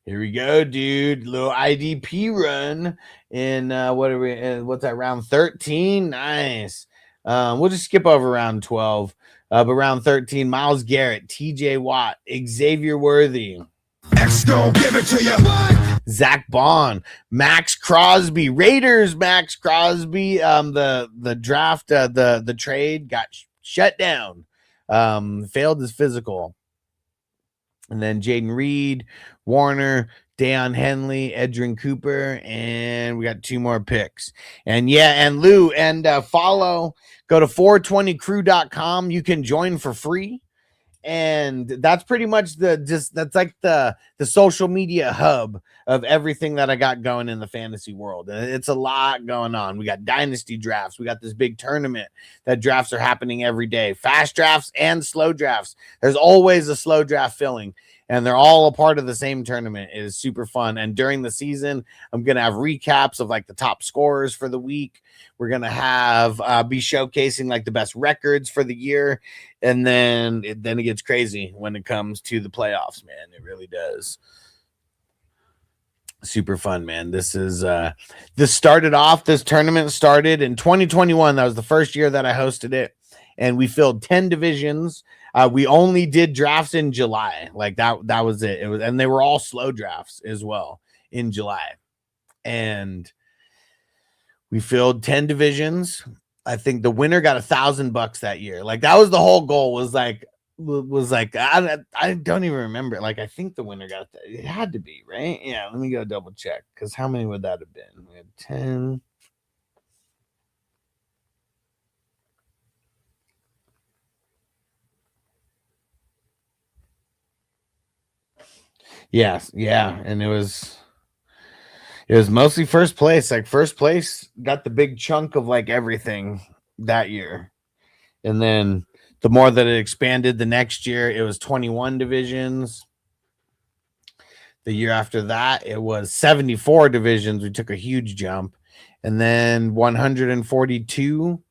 Here we go, dude. Little IDP run in what's that, round 13? Nice. We'll just skip over round 12. But round 13, Myles Garrett, TJ Watt, Xavier Worthy. X gon' give it to you. Zach Bond, Max Crosby, Raiders, Max Crosby. The draft, the trade got shut down. Failed his physical. And then Jaden Reed, Warner, Deion Henley, Edrin Cooper, and we got 2 more picks. And yeah, and Lou, and follow, go to 420crew.com. You can join for free. And that's pretty much that's like the social media hub of everything that I got going in the fantasy world. And it's a lot going on. We got dynasty drafts. We got this big tournament that drafts are happening every day. Fast drafts and slow drafts. There's always a slow draft filling. And they're all a part of the same tournament. It is super fun. And during the season, I'm going to have recaps of like the top scorers for the week. We're going to have be showcasing like the best records for the year. And then it gets crazy when it comes to the playoffs, man. It really does. Super fun, man. This tournament started in 2021. That was the first year that I hosted it. And we filled 10 divisions. We only did drafts in July. Like that was it. And they were all slow drafts as well in July. And we filled 10 divisions. I think the winner got $1,000 that year. Like that was the whole goal, was like I don't even remember. Like I think the winner got that. It had to be, right? Yeah, let me go double check, because how many would that have been? We had 10. Yes, yeah, and it was It was mostly first place. Like first place got the big chunk of like everything that year. And then the more that it expanded the next year, it was 21 divisions. The year after that, it was 74 divisions. We took a huge jump. And then 142.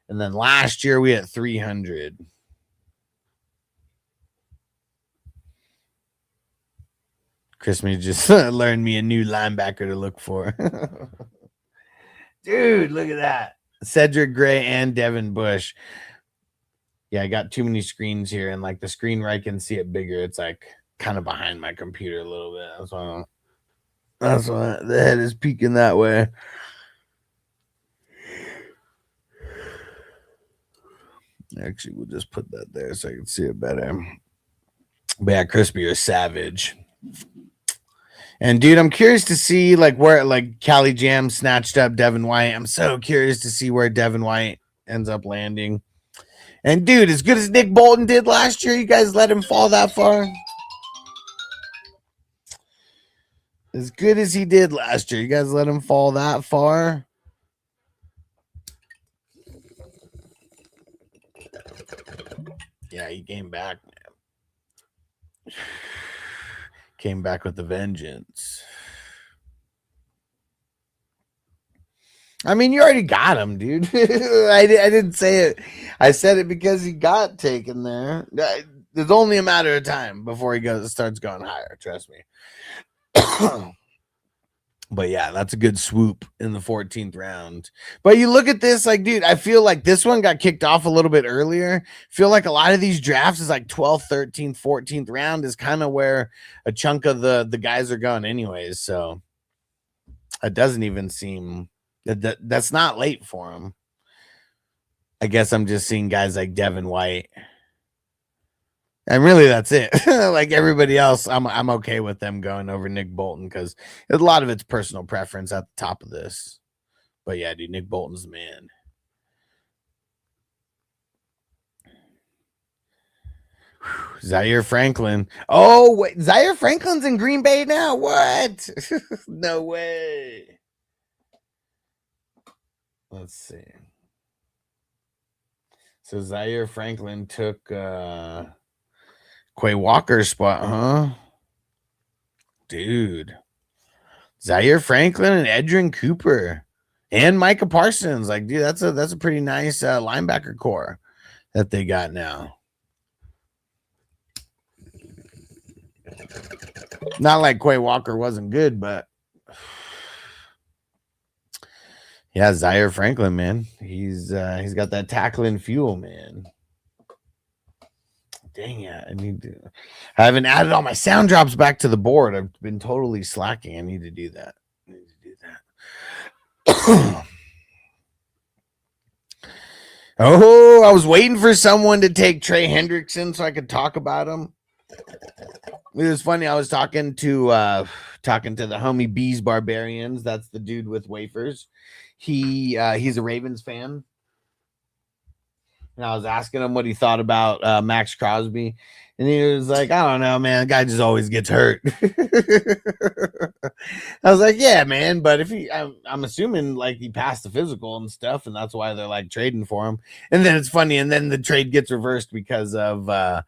And then last year we had 300. Christmas just learned me a new linebacker to look for. Dude, look at that. Cedric Gray and Devin Bush. Yeah, I got too many screens here, and like the screen where I can see it bigger, it's like kind of behind my computer a little bit. That's why the head is peeking that way. Actually, we'll just put that there so I can see it better. But yeah, Crispy or Savage. And dude, I'm curious to see like where like Cali Jam snatched up Devin White. I'm so curious to see where Devin White ends up landing. And dude, as good as Nick Bolton did last year, you guys let him fall that far. As good as he did last year, you guys let him fall that far. Yeah, he came back. Came back with a vengeance. I mean, you already got him, dude. I didn't say it. I said it because he got taken there. There's only a matter of time before he starts going higher. Trust me. But yeah, that's a good swoop in the 14th round. But you look at this, like, dude, I feel like this one got kicked off a little bit earlier. Feel like a lot of these drafts is like 12th, 13th, 14th round is kind of where a chunk of the guys are going anyways. So it doesn't even seem that's not late for him. I guess I'm just seeing guys like Devin White. And really, that's it. Like everybody else, I'm okay with them going over Nick Bolton because a lot of it's personal preference at the top of this. But yeah, dude, Nick Bolton's the man. Zaire Franklin. Oh, wait, Zaire Franklin's in Green Bay now. What? No way. Let's see. So Zaire Franklin took Quay Walker's spot, huh? Dude. Zaire Franklin and Edrin Cooper and Micah Parsons. Like, dude, that's a pretty nice linebacker core that they got now. Not like Quay Walker wasn't good, but yeah, Zaire Franklin, man. He's got that tackling fuel, man. Dang it. I haven't added all my sound drops back to the board. I've been totally slacking. I need to do that. Oh, I was waiting for someone to take Trey Hendrickson so I could talk about him. It was funny. I was talking to the homie Bees Barbarians. That's the dude with wafers. He's a Ravens fan. And I was asking him what he thought about Max Crosby. And he was like, I don't know, man. The guy just always gets hurt. I was like, yeah, man. But if I'm assuming like he passed the physical and stuff. And that's why they're like trading for him. And then it's funny. And then the trade gets reversed because of not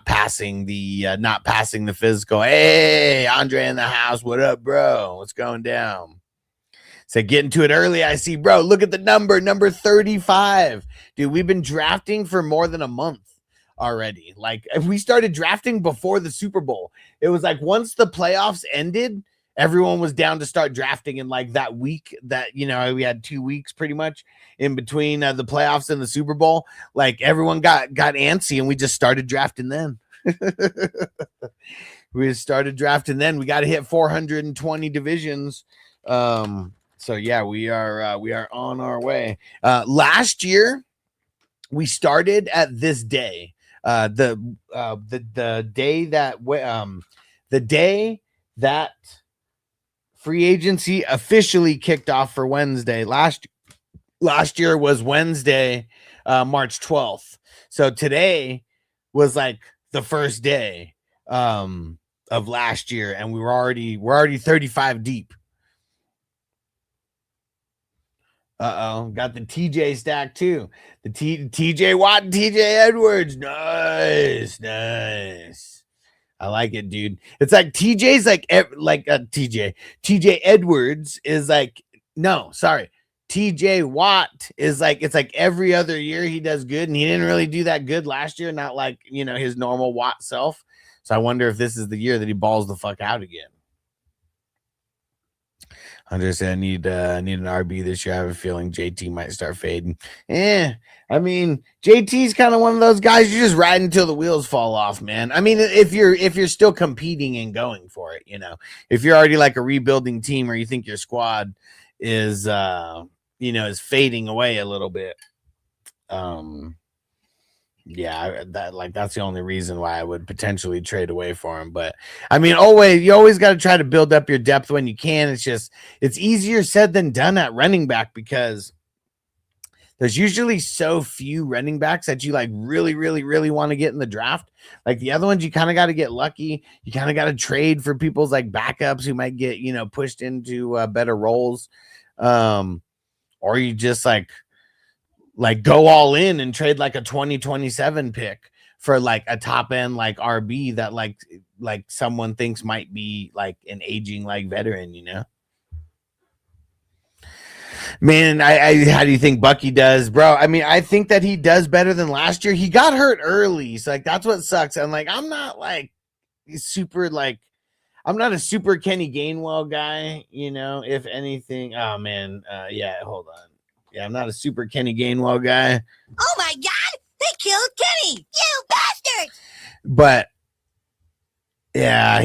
passing the physical. Hey, Andre in the house. What up, bro? What's going down? So getting to it early, I see, bro, look at the number 35. Dude, we've been drafting for more than a month already. Like, if we started drafting before the Super Bowl, it was like once the playoffs ended, everyone was down to start drafting in like that week that, you know, we had 2 weeks pretty much in between the playoffs and the Super Bowl. Like, everyone got antsy and we just started drafting then. We started drafting then. We got to hit 420 divisions. So yeah, we are on our way. Last year, we started at this day. The day that free agency officially kicked off for Wednesday. Last year was Wednesday, March 12th. So today was like the first day of of last year, and we're already 35 deep. Got the TJ stack too. The TJ Watt and TJ Edwards. Nice. I like it, dude. It's like TJ's like TJ Edwards is like, no, sorry. TJ Watt is like, it's like every other year he does good, and he didn't really do that good last year, not like, his normal Watt self. So I wonder if this is the year that he balls the fuck out again. Hunter said, I need an RB this year. I have a feeling JT might start fading. I mean, JT's kind of one of those guys you just ride until the wheels fall off, man. I mean, if you're still competing and going for it, if you're already like a rebuilding team, or you think your squad is is fading away a little bit. Yeah, that's the only reason why I would potentially trade away for him. But I mean, you always got to try to build up your depth when you can. It's easier said than done at running back, because there's usually so few running backs that you like really, really, really want to get in the draft. Like the other ones, you kind of got to get lucky. You kind of got to trade for people's like backups who might get, pushed into better roles. Or you just like go all in and trade like a 2027 pick for like a top end like RB that like someone thinks might be like an aging like veteran, Man, how do you think Bucky does, bro? I mean, I think that he does better than last year. He got hurt early, so like that's what sucks. And like I'm not a super Kenny Gainwell guy, if anything. Oh man, hold on. Yeah, I'm not a super Kenny Gainwell guy. Oh my God! They killed Kenny! You bastard! But yeah,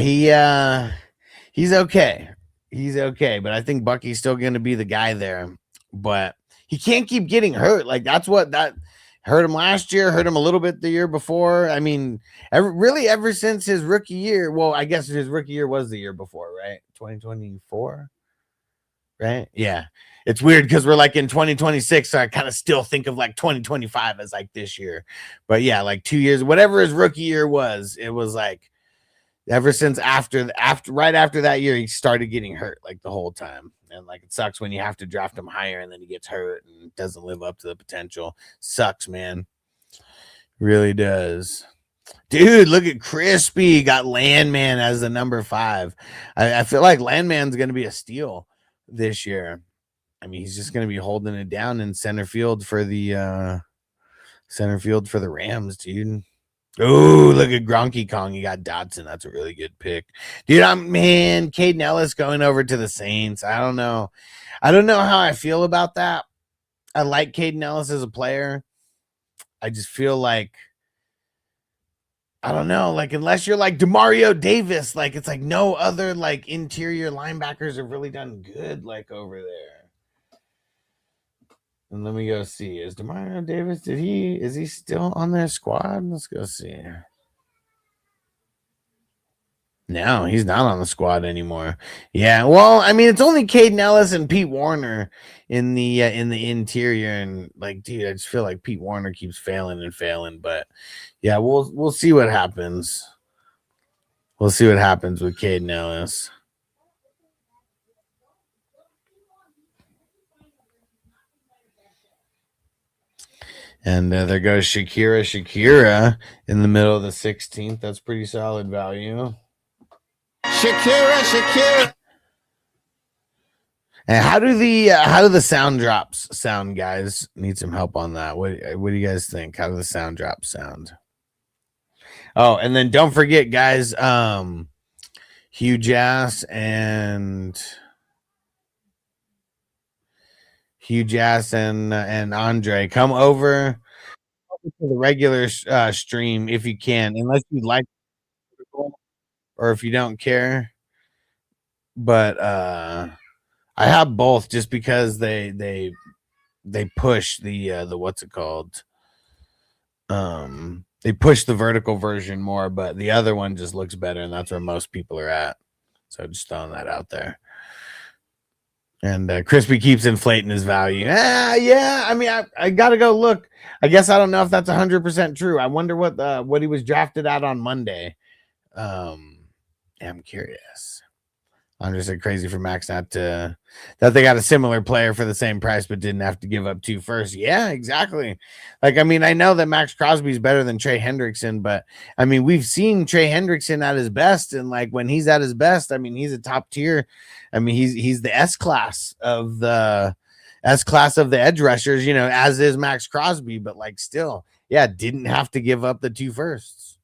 he's okay. He's okay, but I think Bucky's still going to be the guy there. But he can't keep getting hurt. Like that hurt him last year, hurt him a little bit the year before. I mean, ever since his rookie year. Well, I guess his rookie year was the year before, right? 2024, right? Yeah. It's weird because we're like in 2026, so I kind of still think of like 2025 as like this year. But yeah, like 2 years, whatever his rookie year was, it was like ever since right after that year, he started getting hurt like the whole time. And like it sucks when you have to draft him higher and then he gets hurt and doesn't live up to the potential. Sucks, man. Really does. Dude, look at Crispy. Got Landman as the number 5. I feel like Landman's going to be a steal this year. I mean, he's just going to be holding it down in center field for the Rams, dude. Oh, look at Gronky Kong. You got Dotson. That's a really good pick. Dude, Caden Ellis going over to the Saints. I don't know how I feel about that. I like Caden Ellis as a player. I just feel like, I don't know, like unless you're like DeMario Davis, like it's like no other like interior linebackers have really done good like over there. And let me go see. Is DeMario Davis, is he still on their squad? Let's go see. No, he's not on the squad anymore. Yeah, well, I mean, it's only Caden Ellis and Pete Warner in the interior, and like, dude, I just feel like Pete Warner keeps failing and failing. But yeah, we'll see what happens. We'll see what happens with Caden Ellis. And there goes Shakira in the middle of the 16th. That's pretty solid value. Shakira. And how do the sound drops sound, guys? Need some help on that. What do you guys think? How do the sound drops sound? Oh, and then don't forget, guys, Hugh Jass and Andre, come over to the regular stream if you can, unless you like or if you don't care. But I have both just because they push the what's it called? They push the vertical version more, but the other one just looks better, and that's where most people are at. So just throwing that out there. And Crispy keeps inflating his value. Yeah. I mean, I gotta go look. I guess I don't know if that's 100% true. I wonder what he was drafted at on Monday. I'm curious. I'm just crazy for Max not to that they got a similar player for the same price but didn't have to give up 2 firsts. Yeah, exactly. Like, I mean, I know that Max Crosby's better than Trey Hendrickson, but I mean, we've seen Trey Hendrickson at his best, and like when he's at his best, I mean, he's a top tier. I mean, he's the S class of the edge rushers, you know, as is Max Crosby, but like still, yeah, didn't have to give up the 2 firsts.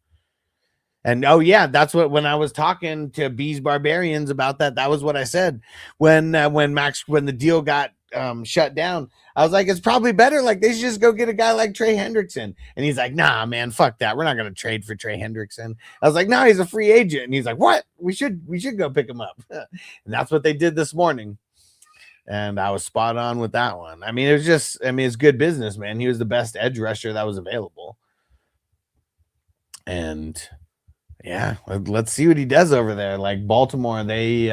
And oh yeah, that's what when I was talking to Bees Barbarians about that was what I said when the deal got shut down. I was like, it's probably better. Like they should just go get a guy like Trey Hendrickson. And he's like, nah, man, fuck that. We're not gonna trade for Trey Hendrickson. I was like, no, he's a free agent. And he's like, what? We should go pick him up. And that's what they did this morning. And I was spot on with that one. I mean, it's good business, man. He was the best edge rusher that was available. And yeah, let's see what he does over there. Like Baltimore, the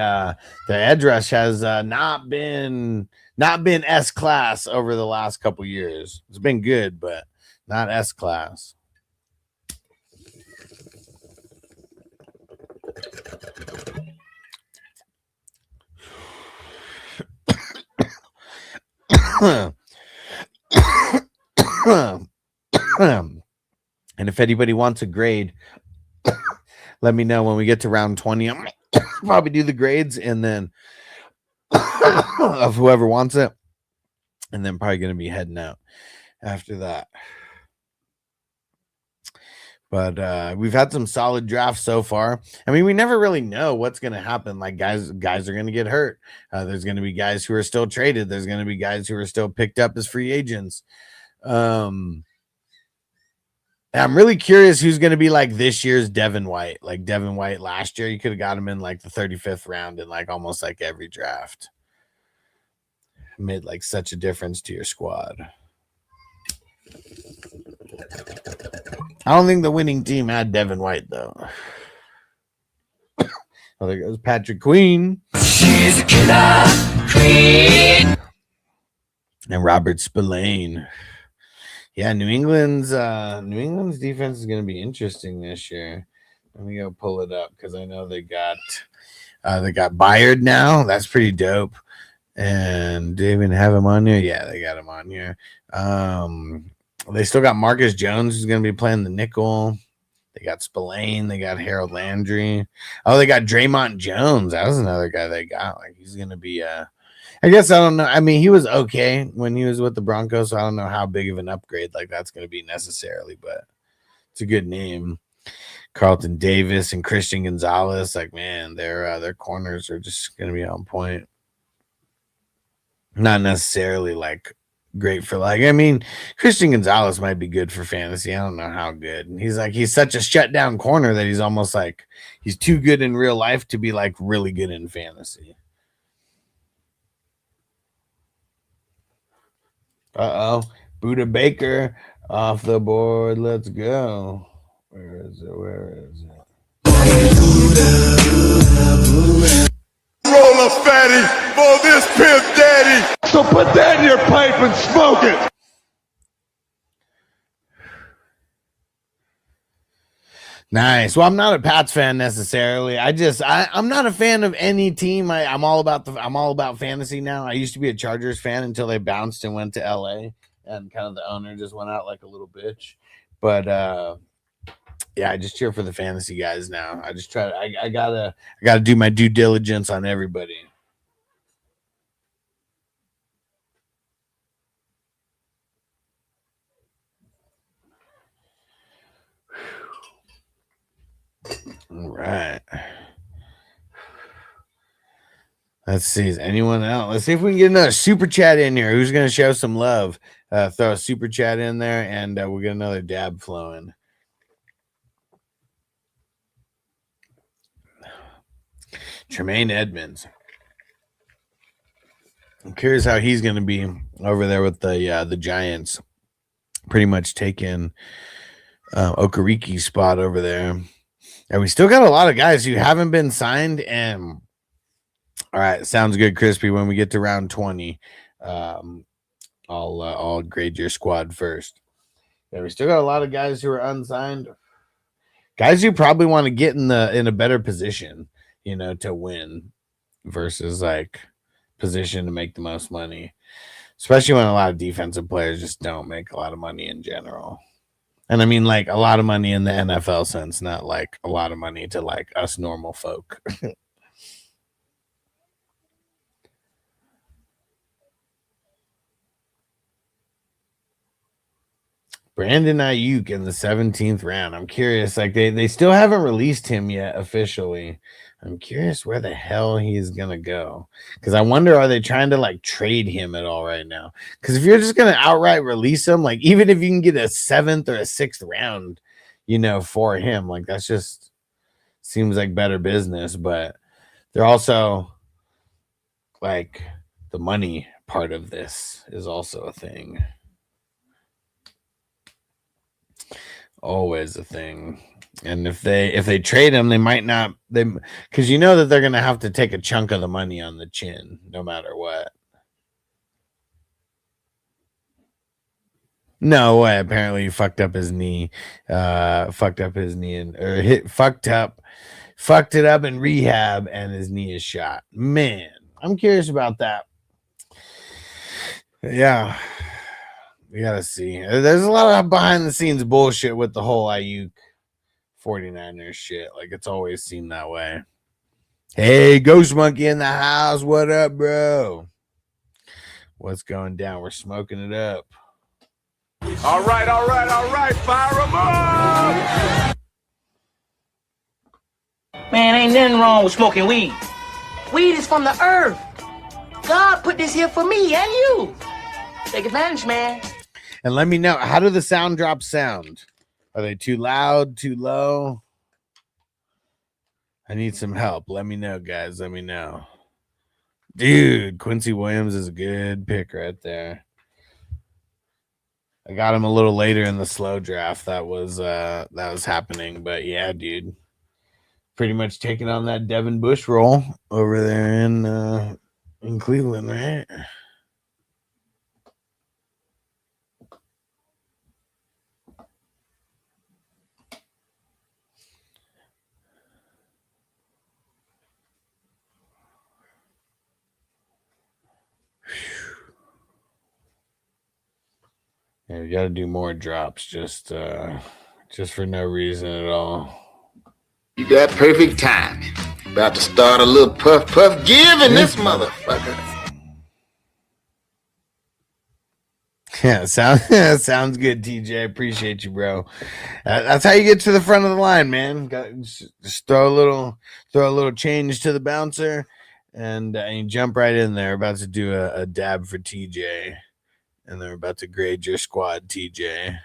edge rush has not been S class over the last couple years. It's been good, but not S class. And if anybody wants a grade, let me know when we get to round 20. I'm probably do the grades and then of whoever wants it. And then probably going to be heading out after that. But we've had some solid drafts so far. I mean, we never really know what's going to happen. Like guys are going to get hurt. There's going to be guys who are still traded. There's going to be guys who are still picked up as free agents. I'm really curious who's going to be like this year's Devin White. Like Devin White last year, you could have got him in like the 35th round in like almost like every draft. Made like such a difference to your squad. I don't think the winning team had Devin White though. Oh, there goes Patrick Queen. She's a killer queen. And Robert Spillane. Yeah, New England's defense is going to be interesting this year. Let me go pull it up because I know they got Byard now. That's pretty dope. And do they even have him on here? Yeah, they got him on here. They still got Marcus Jones who's going to be playing the nickel. They got Spillane. They got Harold Landry. Oh, they got Draymond Jones. That was another guy they got. Like he's going to be I guess I don't know. I mean, he was okay when he was with the Broncos, so I don't know how big of an upgrade like that's going to be necessarily, but it's a good name. Carlton Davis and Christian Gonzalez, like man, their corners are just going to be on point. Not necessarily like great for like. I mean, Christian Gonzalez might be good for fantasy. I don't know how good. He's such a shutdown corner that he's almost like he's too good in real life to be like really good in fantasy. Buda Baker off the board. Let's go. Where is it? Roll a fatty for this pimp daddy. So put that in your pipe and smoke it. Nice. Well, I'm not a Pats fan necessarily. I'm not a fan of any team. I'm all about fantasy now. I used to be a Chargers fan until they bounced and went to LA, and kind of the owner just went out like a little bitch. But yeah, I just cheer for the fantasy guys now. I just try. I gotta do my due diligence on everybody. All right. Let's see. Is anyone else? Let's see if we can get another super chat in here. Who's going to show some love? Throw a super chat in there, and we'll get another dab flowing. Tremaine Edmonds. I'm curious how he's going to be over there with the Giants. Pretty much taking Okariki's spot over there. And we still got a lot of guys who haven't been signed. And all right, sounds good, Crispy. When we get to round 20, I'll grade your squad first. Yeah, we still got a lot of guys who are unsigned. Guys who probably want to get in a better position, to win versus like position to make the most money, especially when a lot of defensive players just don't make a lot of money in general. And I mean like a lot of money in the NFL sense, not like a lot of money to like us normal folk. Brandon Ayuk in the 17th round. I'm curious. Like they still haven't released him yet officially. I'm curious where the hell he's gonna go. Because I wonder, are they trying to like trade him at all right now? Because if you're just gonna outright release him, like even if you can get a 7th or a 6th round, for him, like that's just seems like better business. But they're also like the money part of this is also a thing. Always a thing. And if they trade him, they might not, because that they're gonna have to take a chunk of the money on the chin no matter what. No way. Apparently he fucked up his knee. Fucked it up in rehab, and his knee is shot. Man, I'm curious about that. Yeah. We gotta see. There's a lot of behind the scenes bullshit with the whole Ayuk 49ers shit. Like it's always seemed that way. Hey, Ghost Monkey in the house. What up, bro? What's going down? We're smoking it up. All right. Fire them up. Man, ain't nothing wrong with smoking weed. Weed is from the earth. God put this here for me and you. Take advantage, man. And let me know, how do the sound drops sound? Are they too loud, too low? I need some help. Let me know, guys. Let me know. Dude, Quincy Williams is a good pick right there. I got him a little later in the slow draft. That was happening. But yeah, dude. Pretty much taking on that Devin Bush role over there in Cleveland, right? Yeah, we got to do more drops just for no reason at all. You got perfect time. About to start a little puff giving this motherfucker. Yeah, sounds good, TJ. Appreciate you, bro. That's how you get to the front of the line, man. Just throw a little change to the bouncer, and you jump right in there. About to do a dab for TJ, and they're about to grade your squad, TJ.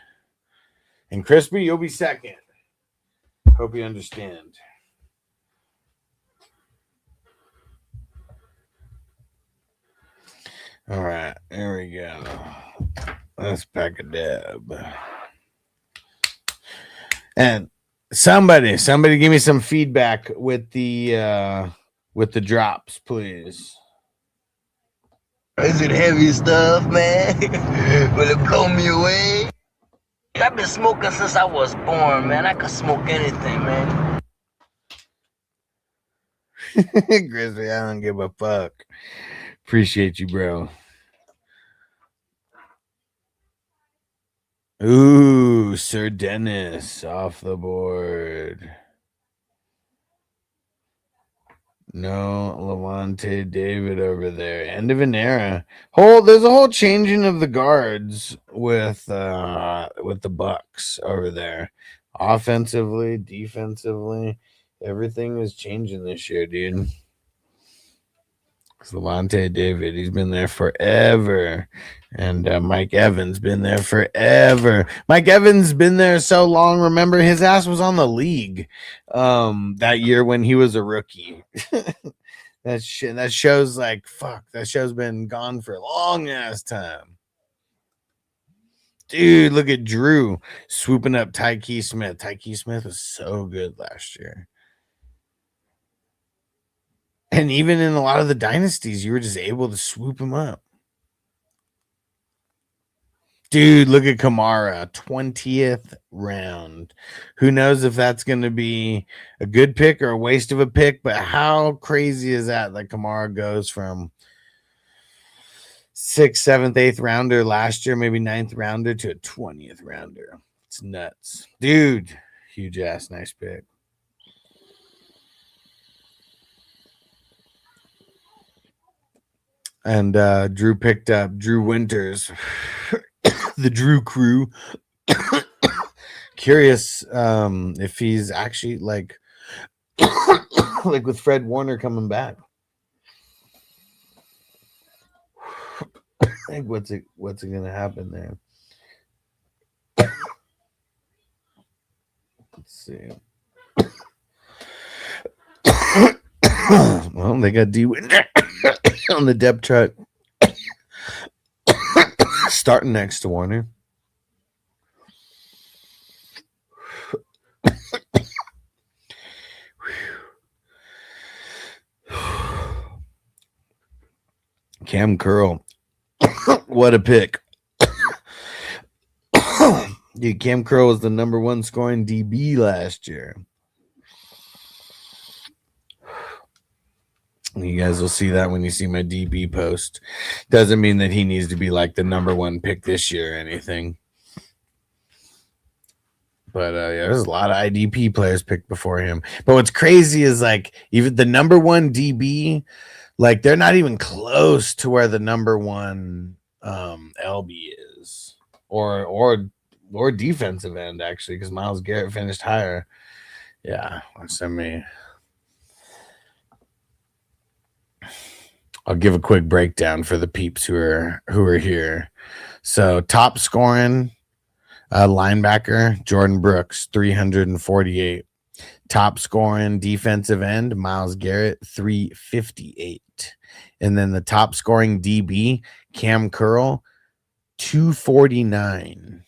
And Crispy, you'll be second. Hope you understand. All right, there we go. Let's pack a dab. And somebody give me some feedback with the drops, please. Is it heavy stuff, man? Will it blow me away? I've been smoking since I was born, man. I could smoke anything, man. Grizzly, I don't give a fuck. Appreciate you, bro. Ooh, Sir Dennis off the board. No, Levante David over there. End of an era. There's a whole changing of the guards with the Bucks over there. Offensively, defensively, everything is changing this year, dude. Levante David, he's been there forever. And Mike Evans been there forever. Mike Evans been there so long. Remember, his ass was on the league that year when he was a rookie. That show's like, fuck, that show's been gone for a long ass time. Dude, look at Drew swooping up Tyke Smith. Tyke Smith was so good last year. And even in a lot of the dynasties, you were just able to swoop him up. Dude, look at Kamara, 20th round. Who knows if that's going to be a good pick or a waste of a pick, but how crazy is that Kamara goes from 6th, 7th, 8th rounder last year, maybe 9th rounder, to a 20th rounder. It's nuts. Dude, huge ass, nice pick. And Drew picked up Drew Winters, the Drew crew. Curious if he's actually like with Fred Warner coming back. Like what's it gonna happen there? Let's see. Well, they got D Winter on the depth chart starting next to Warner. Cam Curl. What a pick. Dude, Cam Curl was the number 1 scoring DB last year. You guys will see that when you see my DB post. Doesn't mean that he needs to be like the number 1 pick this year or anything. But yeah, there's a lot of IDP players picked before him. But what's crazy is even the number 1 DB, they're not even close to where the number 1 LB is, or defensive end actually, because Myles Garrett finished higher. Yeah, I'll give a quick breakdown for the peeps who are here. So top scoring linebacker Jordan Brooks, 348. Top scoring defensive end Myles Garrett, 358. And then the top scoring DB Cam Curl, 249.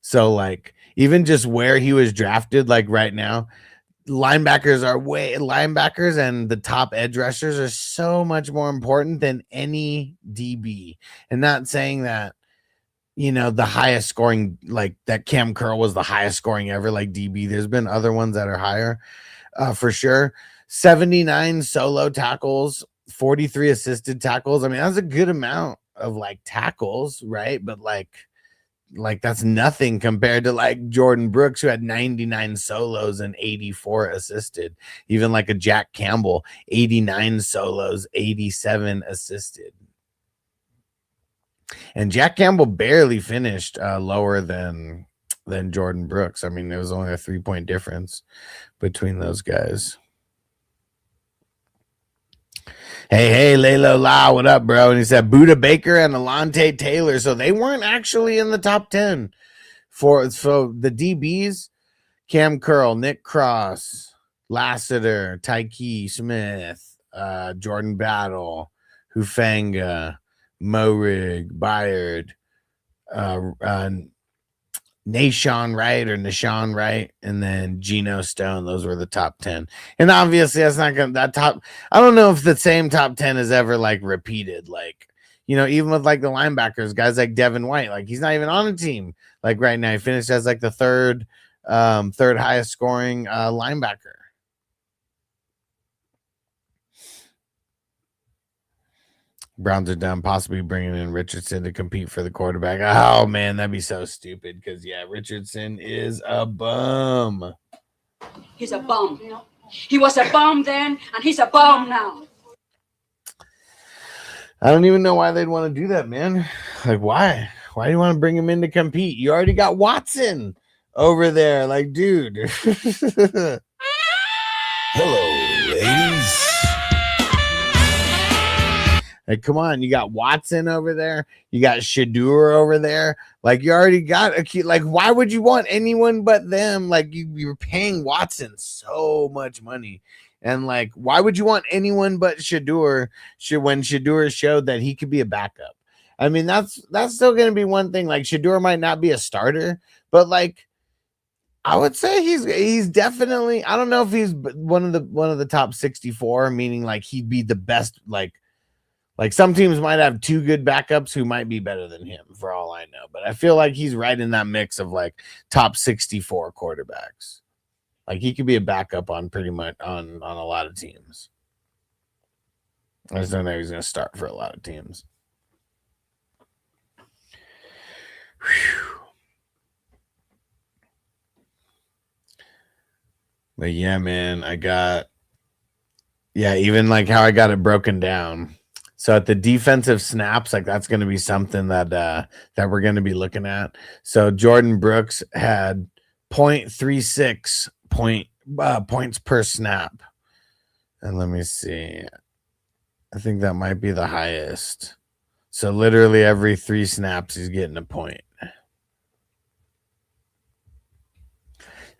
So even just where he was drafted, right now, linebackers and the top edge rushers are so much more important than any DB. And not saying that, the highest scoring, that Cam Curl was the highest scoring ever, DB. There's been other ones that are higher, for sure. 79 solo tackles, 43 assisted tackles. I mean, that's a good amount of tackles, right? But that's nothing compared to Jordan Brooks, who had 99 solos and 84 assisted. Even a Jack Campbell, 89 solos, 87 assisted. And Jack Campbell barely finished lower than Jordan Brooks. I mean, there was only a 3-point difference between those guys. Hey, Laylo La, what up, bro? And he said Buda Baker and Alontae Taylor. So they weren't actually in the top 10 so the DBs, Cam Curl, Nick Cross, Lassiter, Tyke Smith, Jordan Battle, Hufanga, Morig, Byard, Nashawn Wright, and then Geno Stone. Those were the top 10. And obviously that's not gonna I don't know if the same top 10 is ever repeated. Even with the linebackers, guys like Devin White, he's not even on a team. Right now, he finished as the third highest scoring linebacker. Browns are done, possibly bringing in Richardson to compete for the quarterback. Oh, man, that'd be so stupid because, Richardson is a bum. He's a bum. He was a bum then, and he's a bum now. I don't even know why they'd want to do that, man. Why? Why do you want to bring him in to compete? You already got Watson over there. Dude. Hello, ladies. Come on, you got Watson over there. You got Shadur over there. You already got a key. Why would you want anyone but them? You're paying Watson so much money. And why would you want anyone but Shadur when Shadur showed that he could be a backup? I mean, that's still going to be one thing. Shadur might not be a starter, but I would say he's definitely, I don't know if he's one of the top 64, meaning he'd be the best, Like some teams might have two good backups who might be better than him for all I know. But I feel like he's right in that mix of like top 64 quarterbacks. Like he could be a backup on pretty much on a lot of teams. I just don't know he's going to start for a lot of teams. Whew. But yeah, man, even like how I got it broken down. So at the defensive snaps, like that's going to be something that we're going to be looking at. So Jordan Brooks had 0.36 points per snap. And let me see. I think that might be the highest. So literally every 3 snaps, he's getting a point.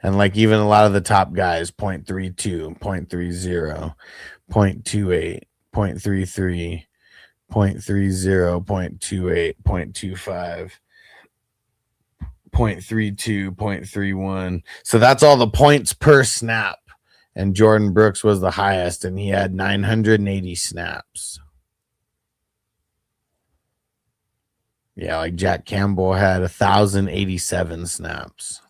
And like even a lot of the top guys, 0.32, 0.30, 0.28, 0.33, 0.30, 0.28, 0.25, 0.32, 0.31. So that's all the points per snap. And Jordan Brooks was the highest, and he had 980 snaps. Yeah, like Jack Campbell had 1,087 snaps.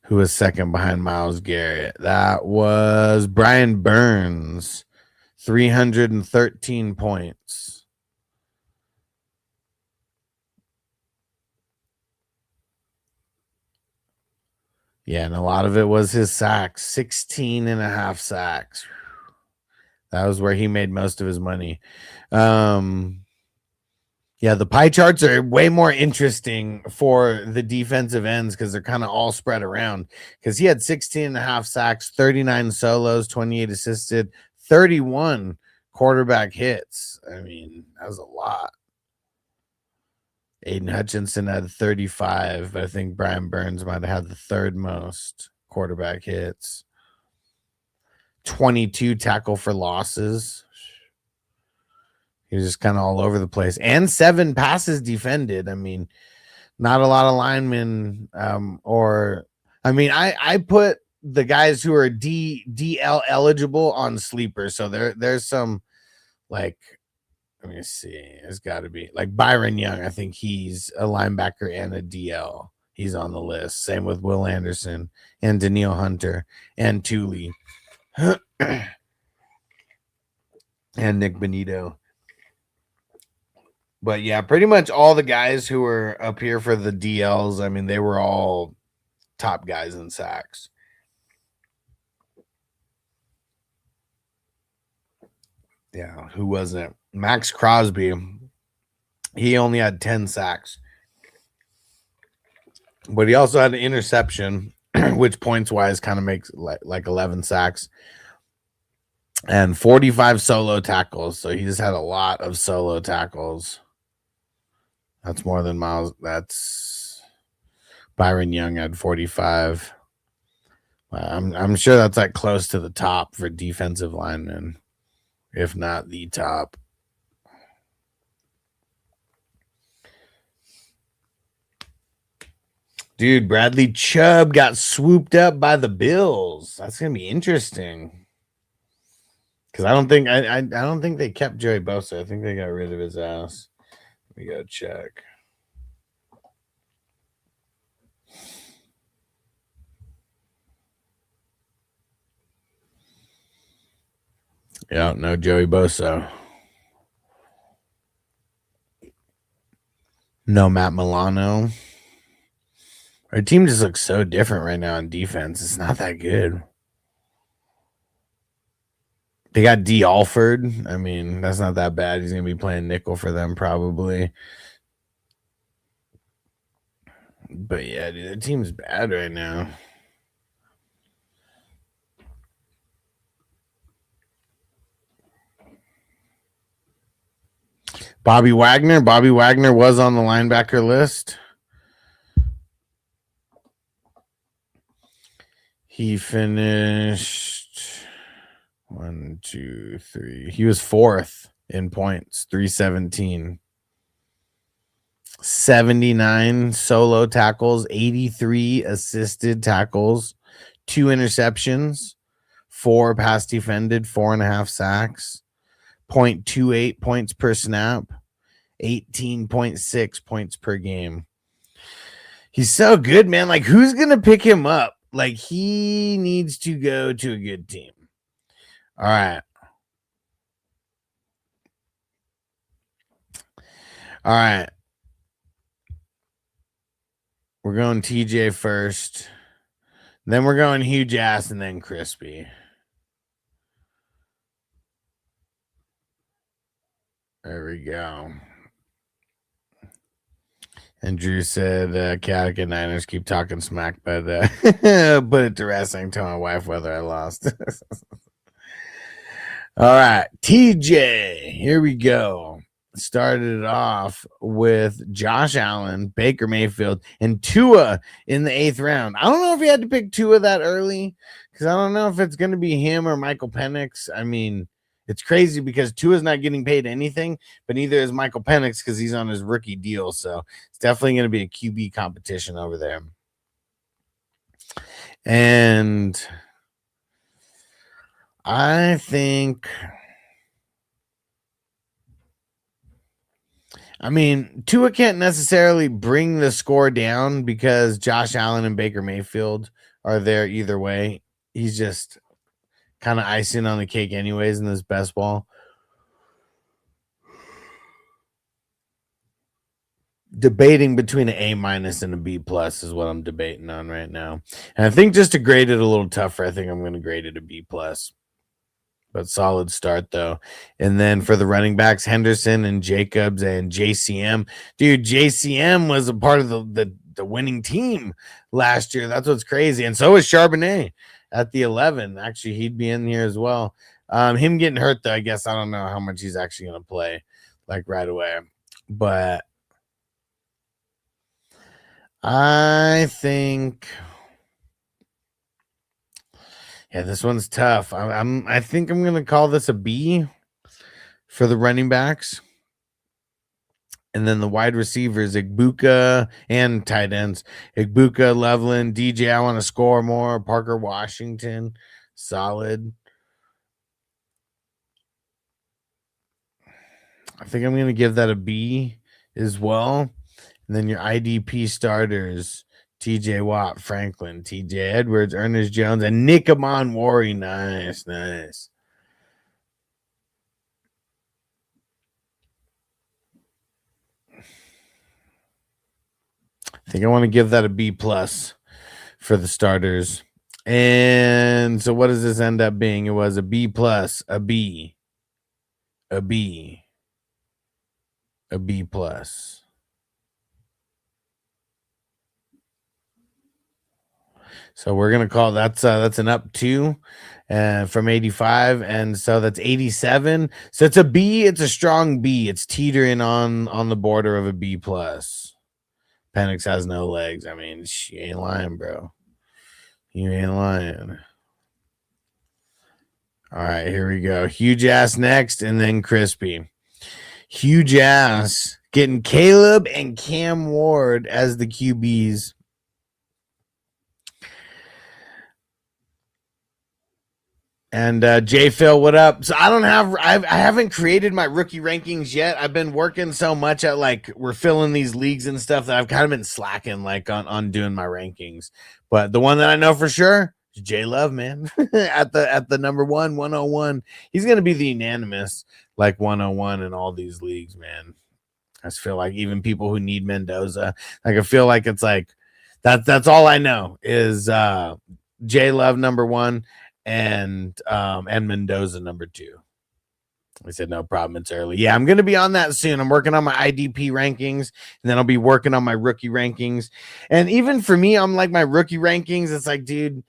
Who was second behind Myles Garrett? That was Brian Burns, 313 points. Yeah, and a lot of it was his sacks, 16 and a half sacks. That was where he made most of his money. Yeah, the pie charts are way more interesting for the defensive ends because they're kind of all spread around. Because he had 16 and a half sacks, 39 solos, 28 assisted, 31 quarterback hits. I mean, that was a lot. Aiden Hutchinson had 35, but I think Brian Burns might have had the third most quarterback hits. 22 tackle for losses. He was just kind of all over the place. And 7 passes defended. I mean, not a lot of linemen I put the guys who are DL eligible on sleepers. So there's some like, let me see. It's got to be like Byron Young. I think he's a linebacker and a DL. He's on the list. Same with Will Anderson and Daniil Hunter and Thule and Nick Benito. But yeah, pretty much all the guys who were up here for the DLs, I mean, they were all top guys in sacks. Yeah, who wasn't? Max Crosby. He only had 10 sacks. But he also had an interception, which points-wise kind of makes like 11 sacks. And 45 solo tackles. So he just had a lot of solo tackles. That's more than Miles. That's Byron Young had 45. I'm sure that's like close to the top for defensive linemen, if not the top. Dude, Bradley Chubb got swooped up by the Bills. That's gonna be interesting. Because I don't think they kept Joey Bosa. I think they got rid of his ass. We gotta check. Yeah, no Joey Bosa. No Matt Milano. Our team just looks so different right now on defense. It's not that good. They got D. Alford. I mean, that's not that bad. He's going to be playing nickel for them probably. But yeah, dude, the team's bad right now. Bobby Wagner. Bobby Wagner was on the linebacker list. He finished 1, 2, 3. He was 4th in points, 317. 79 solo tackles, 83 assisted tackles, 2 interceptions, 4 pass defended, 4.5 sacks, 0.28 points per snap, 18.6 points per game. He's so good, man. Like, who's going to pick him up? Like, he needs to go to a good team. All right. All right. We're going TJ first. Then we're going Huge Ass and then Crispy. There we go. And Drew said, Caddick and Niners keep talking smack, but put it to rest. I can tell my wife whether I lost. All right, TJ, here we go. Started it off with Josh Allen, Baker Mayfield, and Tua in the 8th round. I don't know if he had to pick Tua that early because I don't know if it's going to be him or Michael Penix. I mean, it's crazy because Tua's not getting paid anything, but neither is Michael Penix because he's on his rookie deal. So it's definitely going to be a QB competition over there. And I think, I mean, Tua can't necessarily bring the score down because Josh Allen and Baker Mayfield are there either way. He's just kind of icing on the cake anyways in this best ball. Debating between an A- and a B+ is what I'm debating on right now. And I think just to grade it a little tougher, I think I'm going to grade it a B+. But solid start, though. And then for the running backs, Henderson and Jacobs and JCM. Dude, JCM was a part of the winning team last year. That's what's crazy. And so is Charbonnet at the 11. Actually, he'd be in here as well. Him getting hurt, though, I guess I don't know how much he's actually going to play, like, right away. But I think... yeah, this one's tough. I think I'm gonna call this a B for the running backs, and then the wide receivers, Igbuka and tight ends, Igbuka, Loveland, DJ. I want to score more. Parker Washington, solid. I think I'm gonna give that a B as well. And then your IDP starters. TJ Watt, Franklin, TJ Edwards, Ernest Jones, and Nick Amonwari. Nice, nice. I think I want to give that a B+ for the starters. And so what does this end up being? It was a B+, a B, a B, a B+. So we're gonna call that's an up 2 from 85, and so that's 87. So it's a B. It's a strong B. It's teetering on the border of a B+. Penix has no legs. I mean, you ain't lying, bro. You ain't lying. All right, here we go. Huge Ass next, and then Crispy. Huge Ass getting Caleb and Cam Ward as the QBs. And J Phil, what up? So I haven't created my rookie rankings yet. I've been working so much at like we're filling these leagues and stuff that I've kind of been slacking like on doing my rankings. But the one that I know for sure is J Love, man. at the number 101. He's gonna be the unanimous like 101 in all these leagues, man. I just feel like even people who need Mendoza, like I feel like it's like that's all I know is J Love number 1. And Mendoza number 2. I said no problem. It's early. Yeah, I'm gonna be on that soon. I'm working on my IDP rankings, and then I'll be working on my rookie rankings. And even for me, I'm like my rookie rankings. It's like, dude,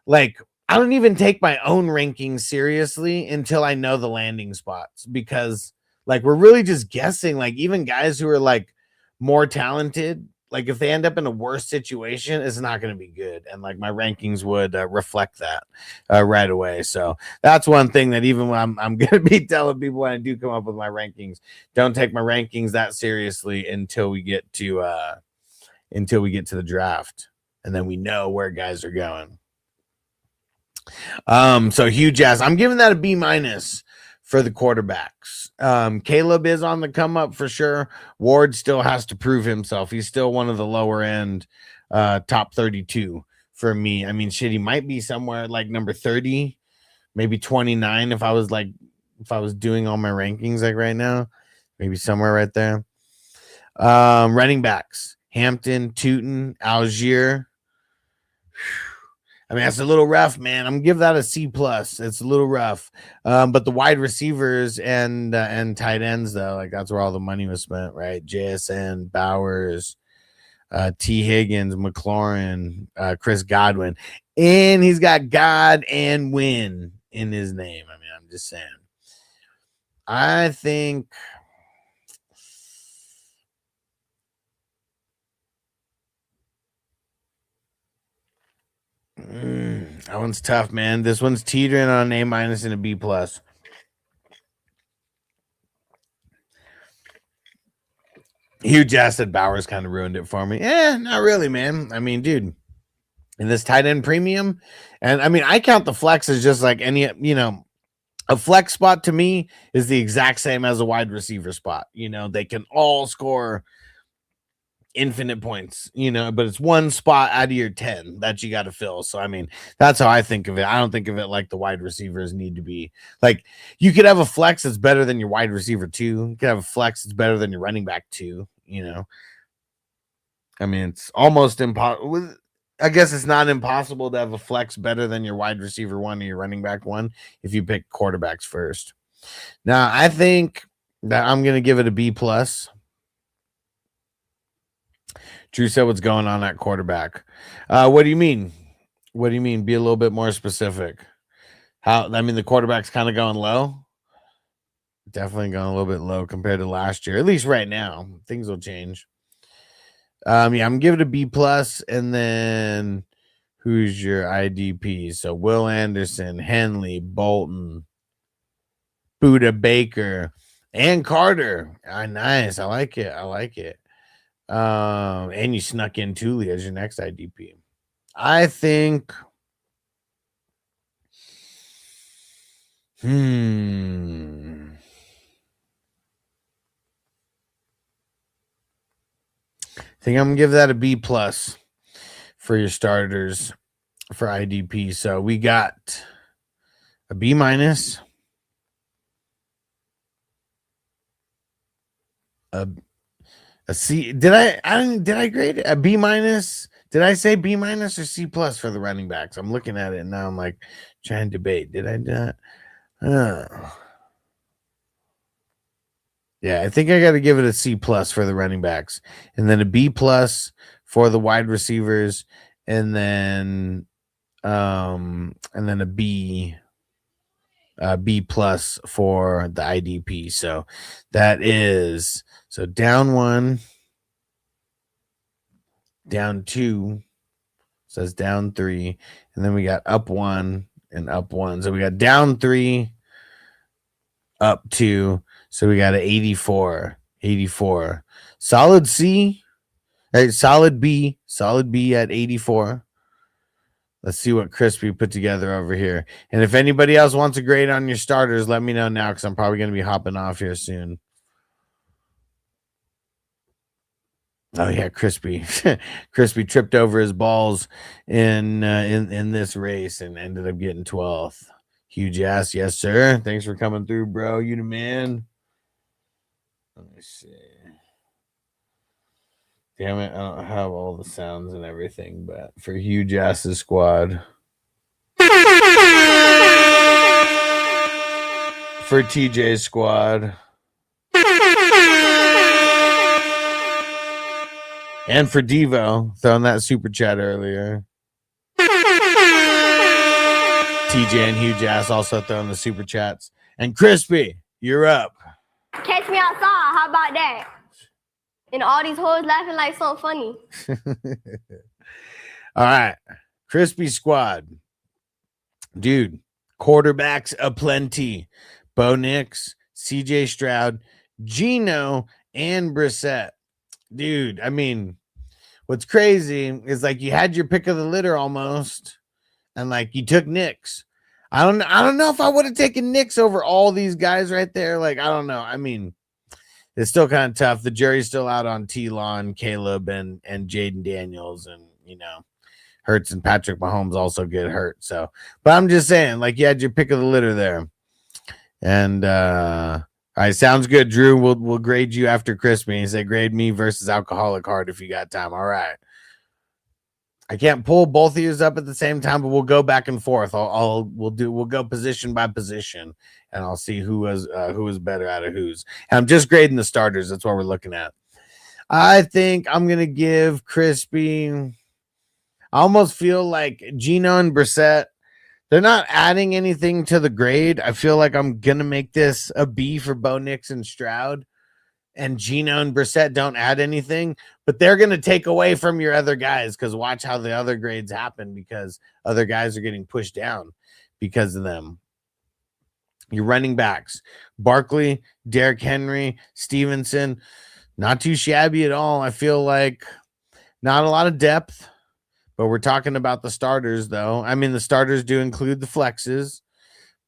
like I don't even take my own rankings seriously until I know the landing spots because like we're really just guessing. Like even guys who are like more talented. Like if they end up in a worse situation, it's not going to be good. And like my rankings would reflect that right away. So that's one thing that even when I'm going to be telling people when I do come up with my rankings, don't take my rankings that seriously until we get to the draft. And then we know where guys are going. So huge ass. I'm giving that a B- for the quarterbacks. Caleb is on the come up for sure. Ward still has to prove himself. He's still one of the lower end top 32 for me. I mean, shit, he might be somewhere like number 30, maybe 29 if I was doing all my rankings like right now, maybe somewhere right there. Running backs: Hampton, Tootin, Algier. I mean, that's a little rough, man. I'm gonna give that a C+. It's a little rough. But the wide receivers and tight ends, though, like that's where all the money was spent, right? JSN, Bowers, T. Higgins, McLaurin, Chris Godwin. And he's got God and win in his name. I mean, I'm just saying. I think that one's tough, man. This one's teetering on an A- and a B+. Huge asset Bowers kind of ruined it for me. Not really, man. I mean, dude, in this tight end premium, and I mean, I count the flex as just like any, a flex spot to me is the exact same as a wide receiver spot. They can all score infinite points, but it's one spot out of your 10 that you got to fill. So, I mean, that's how I think of it. I don't think of it like the wide receivers need to be like, you could have a flex that's better than your wide receiver 2. You could have a flex that's better than your running back 2, I mean, it's almost impossible. I guess it's not impossible to have a flex better than your wide receiver 1 or your running back 1 if you pick quarterbacks first. Now, I think that I'm going to give it a B+. Drew said, what's going on at quarterback? What do you mean? What do you mean? Be a little bit more specific. The quarterback's kind of going low. Definitely going a little bit low compared to last year, at least right now. Things will change. I'm gonna give it a B+, and then who's your IDP? So Will Anderson, Henley, Bolton, Buda Baker, and Carter. Nice. I like it. And you snuck in Thule as your next IDP. I think I think I'm gonna give that a B+ for your starters for IDP. So we got a B-, a C. Did I grade it a B-? Did I say B- or C+ for the running backs? I'm looking at it and now I'm like trying to debate. Did I do that? Yeah, I think I got to give it a C+ for the running backs, and then a B+ for the wide receivers, and then a B+ for the IDP. So that is down 1, down 2, says down 3, and then we got up 1 and up 1. So we got down 3, up 2. So we got an 84. Solid C. Solid B at 84. Let's see what Crispy put together over here. And if anybody else wants a grade on your starters, let me know now because I'm probably going to be hopping off here soon. Oh yeah, Crispy. Crispy tripped over his balls in this race and ended up getting 12th. Huge ass, yes sir. Thanks for coming through, bro. You the man. Let me see. Damn it, I don't have all the sounds and everything, but for Huge Ass's squad. For TJ's squad. And for Devo, throwing that super chat earlier. TJ and Huge Ass also throwing the super chats. And Crispy, you're up. Catch me outside. How about that? And all these hoes laughing like something funny. All right. Crispy squad. Dude, quarterbacks aplenty. Bo Nix, CJ Stroud, Geno, and Brissett. Dude, I mean, what's crazy is like you had your pick of the litter almost. And like you took Knicks. I don't know if I would have taken Knicks over all these guys right there. Like, I don't know. I mean, it's still kind of tough. The jury's still out on T-Law and Caleb and Jaden Daniels, and Hurts and Patrick Mahomes also get hurt. So, but I'm just saying, like, you had your pick of the litter there. And all right, sounds good, Drew. We'll grade you after Crispy. He said, grade me versus Alcoholic Heart if you got time. All right. I can't pull both of yous up at the same time, but we'll go back and forth. We'll go position by position, and I'll see who is better out of whose. And I'm just grading the starters. That's what we're looking at. I think I'm gonna give Crispy. I almost feel like Gino and Brissett, they're not adding anything to the grade. I feel like I'm gonna make this a B for Bo Nix and Stroud. And Gino and Brissett don't add anything, but they're going to take away from your other guys, because watch how the other grades happen, because other guys are getting pushed down because of them. Your running backs, Barkley, Derrick Henry, Stevenson, not too shabby at all. I feel like not a lot of depth, but we're talking about the starters, though. I mean, the starters do include the flexes,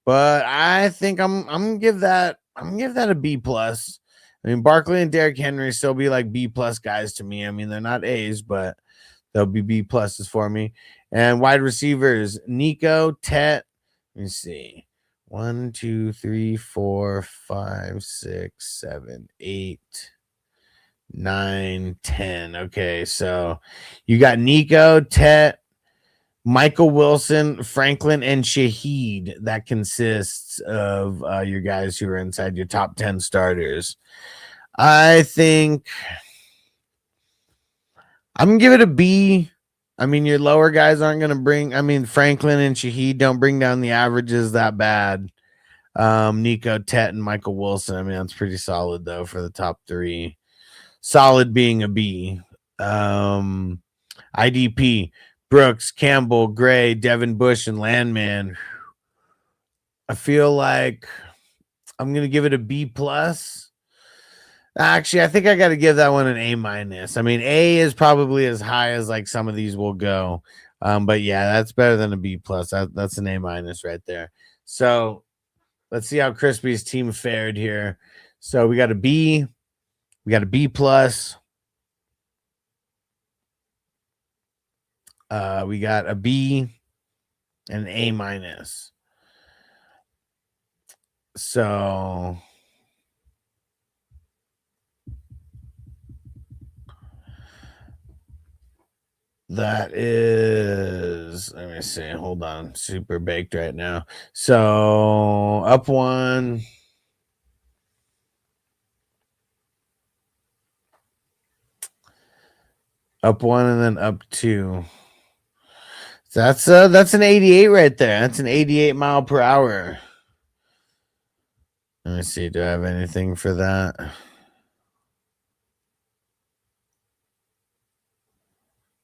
but I think I'm gonna give that a B plus. I mean, Barkley and Derrick Henry still be like B plus guys to me. I mean, they're not A's, but they'll be B pluses for me. And wide receivers, Nico, Tet. Let me see. 1, 2, 3, 4, 5, 6, 7, 8, 9, 10. Okay, so you got Nico, Tet, Michael Wilson, Franklin, and Shaheed. That consists of your guys who are inside your top 10 starters. I think I'm going to give it a B. I mean, your lower guys aren't going to bring, I mean, Franklin and Shaheed don't bring down the averages that bad. Nico, Tet, and Michael Wilson. I mean, that's pretty solid, though, for the top 3. Solid being a B. IDP, Brooks, Campbell, Gray, Devin Bush, and Landman. I feel like I'm going to give it a B plus. Actually, I think I got to give that one an A minus. I mean, A is probably as high as like some of these will go. But yeah, that's better than a B plus. That's an A minus right there. So let's see how Crispy's team fared here. So we got a B, we got a B plus. We got a B and an A minus. So that is, let me see, hold on, super baked right now. So up 1, and then up 2. That's an 88 right there. That's an 88 mile per hour. Let me see, do I have anything for that?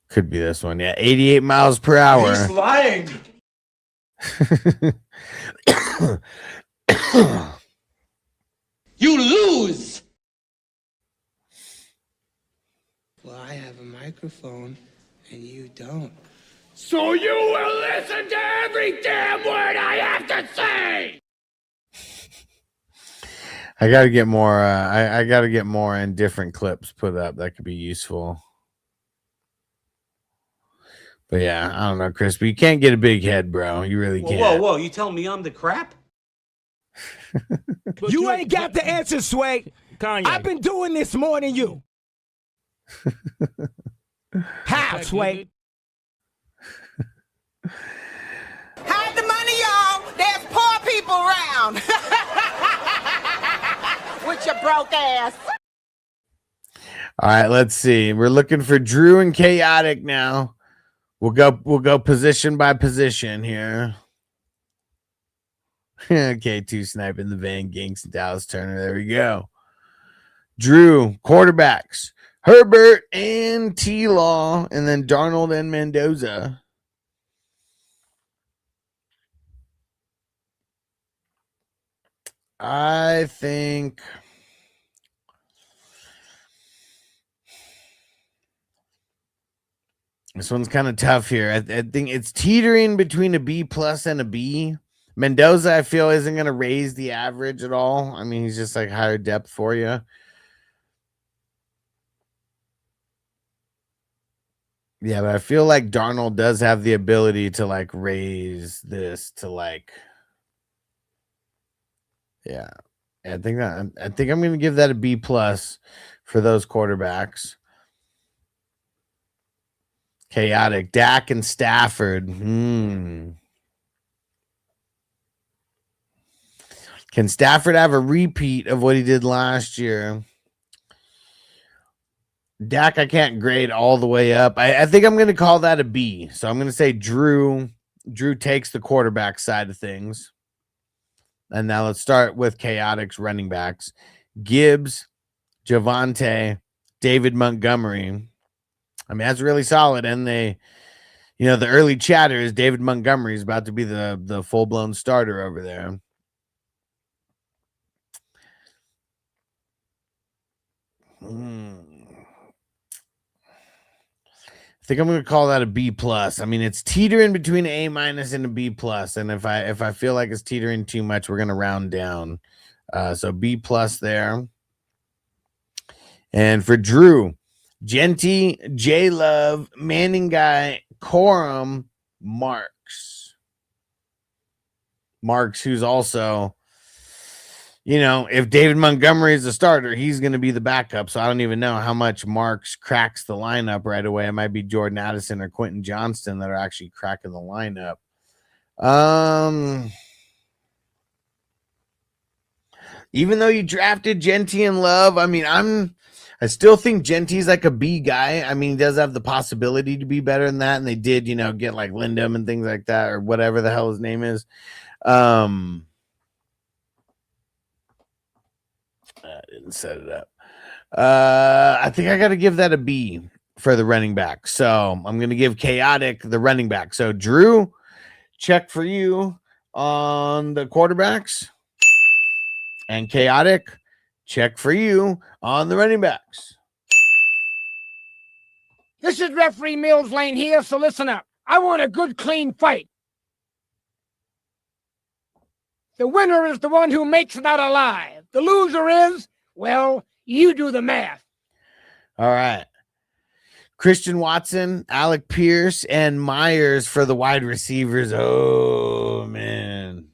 Could be this one. Yeah, 88 miles per hour. He's lying. You lose. Well, I have a microphone and you don't. So you will listen to every damn word I have to say. I gotta get more. I gotta get more and different clips put up that could be useful. But yeah, I don't know, Crispy. You can't get a big head, bro. You really can't. Whoa! You telling me I'm the crap? You ain't got the answer, Sway. Kanye. I've been doing this more than you. How, Sway? Hide the money, y'all. There's poor people around. With your broke ass. All right, let's see. We're looking for Drew and Chaotic now. We'll go position by position here. Okay, 2 sniping the Van Ginks and Dallas Turner. There we go. Drew, quarterbacks. Herbert and T-Law, and then Darnold and Mendoza. I think This one's kind of tough here. I think it's teetering between a B plus and a B. Mendoza, I feel, isn't going to raise the average at all. I mean, he's just like higher depth for you. Yeah, but I feel like Darnold does have the ability to like raise this to like, yeah. I think I'm going to give that a B plus for those quarterbacks. Chaotic. Dak and Stafford. Can Stafford have a repeat of what he did last year? Dak, I can't grade all the way up. I think I'm going to call that a B. So I'm going to say Drew takes the quarterback side of things. And now let's start with Chaotic's running backs. Gibbs, Javonte, David Montgomery. I mean, that's really solid. And they, the early chatter is David Montgomery is about to be the full-blown starter over there. I think I'm going to call that a B plus. I mean, it's teetering between an A minus and a B plus. And if I feel like it's teetering too much, we're going to round down. So B plus there. And for Drew, Genty, J Love, Manning Guy, Corum, Marks, who's also, if David Montgomery is a starter, he's going to be the backup. So I don't even know how much Marks cracks the lineup right away. It might be Jordan Addison or Quentin Johnston that are actually cracking the lineup. Even though you drafted Genty and Love, I mean, I still think Genty's like a B guy. I mean, he does have the possibility to be better than that. And they did, get like Lindham and things like that, or whatever the hell his name is. I didn't set it up. I think I got to give that a B for the running back. So I'm going to give Chaotic the running back. So Drew, check for you on the quarterbacks. And Chaotic, check for you on the running backs. This is referee Mills Lane here, so listen up. I want a good, clean fight. The winner is the one who makes it out alive. The loser is, well, you do the math. All right. Christian Watson, Alec Pierce, and Myers for the wide receivers. Oh, man.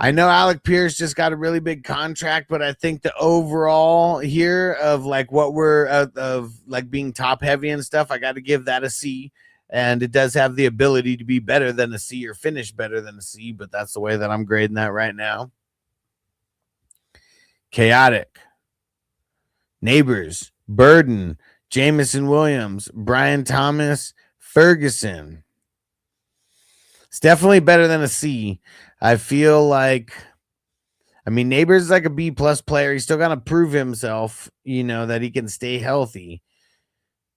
I know Alec Pierce just got a really big contract, but I think the overall here of like what we're of like being top heavy and stuff, I got to give that a C. And it does have the ability to be better than a C or finish better than a C, but that's the way that I'm grading that right now. Chaotic. Neighbors, Burden, Jamison Williams, Brian Thomas, Ferguson. It's definitely better than a C. I feel like, Neighbors is like a B plus player. He's still got to prove himself, that he can stay healthy.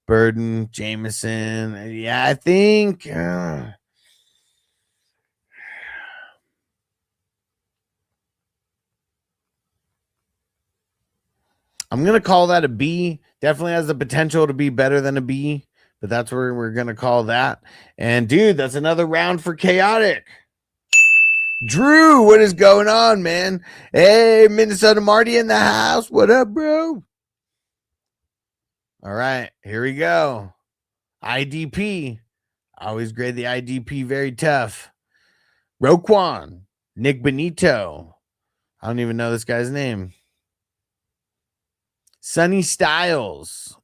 Burden, Jameson. Yeah, I think I'm going to call that a B. Definitely has the potential to be better than a B, but that's where we're going to call that. And dude, that's another round for Chaotic. Drew, what is going on, man? Hey, Minnesota Marty in the house. What up, bro? All right, here we go. IDP. I always grade the IDP very tough. Roquan, Nick Benito. I don't even know this guy's name. Sonny Styles.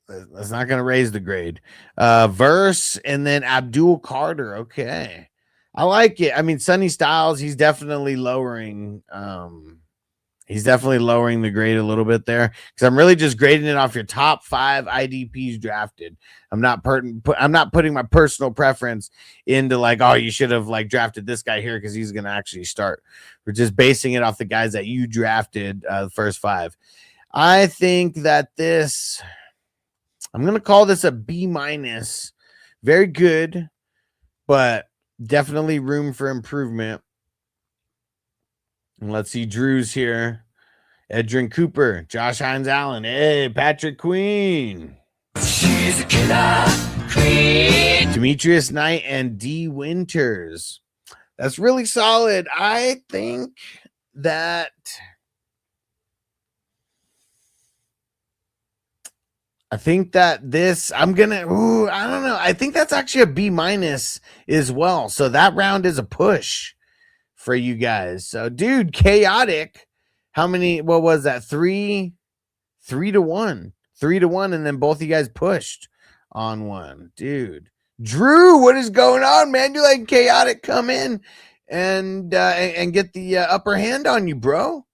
That's not going to raise the grade. Verse, and then Abdul Carter. Okay. I like it. Sonny Styles, he's definitely lowering the grade a little bit there, because I'm really just grading it off your top 5 IDPs drafted. I'm not putting my personal preference into like, oh, you should have like drafted this guy here because he's going to actually start. We're just basing it off the guys that you drafted the first 5. I think that I'm going to call this a B minus. Very good, but definitely room for improvement. And let's see Drew's here. Edrin Cooper, Josh Hines Allen, hey, Patrick Queen. She's a killer queen. Demetrius Knight and D Winters. That's really solid. I think that this, I don't know. I think that's actually a B- as well. So that round is a push for you guys. So, dude, chaotic. How many? What was that? 3-1, 3-1, and then both of you guys pushed on one, dude. Drew, what is going on, man? You like chaotic come in and get the upper hand on you, bro?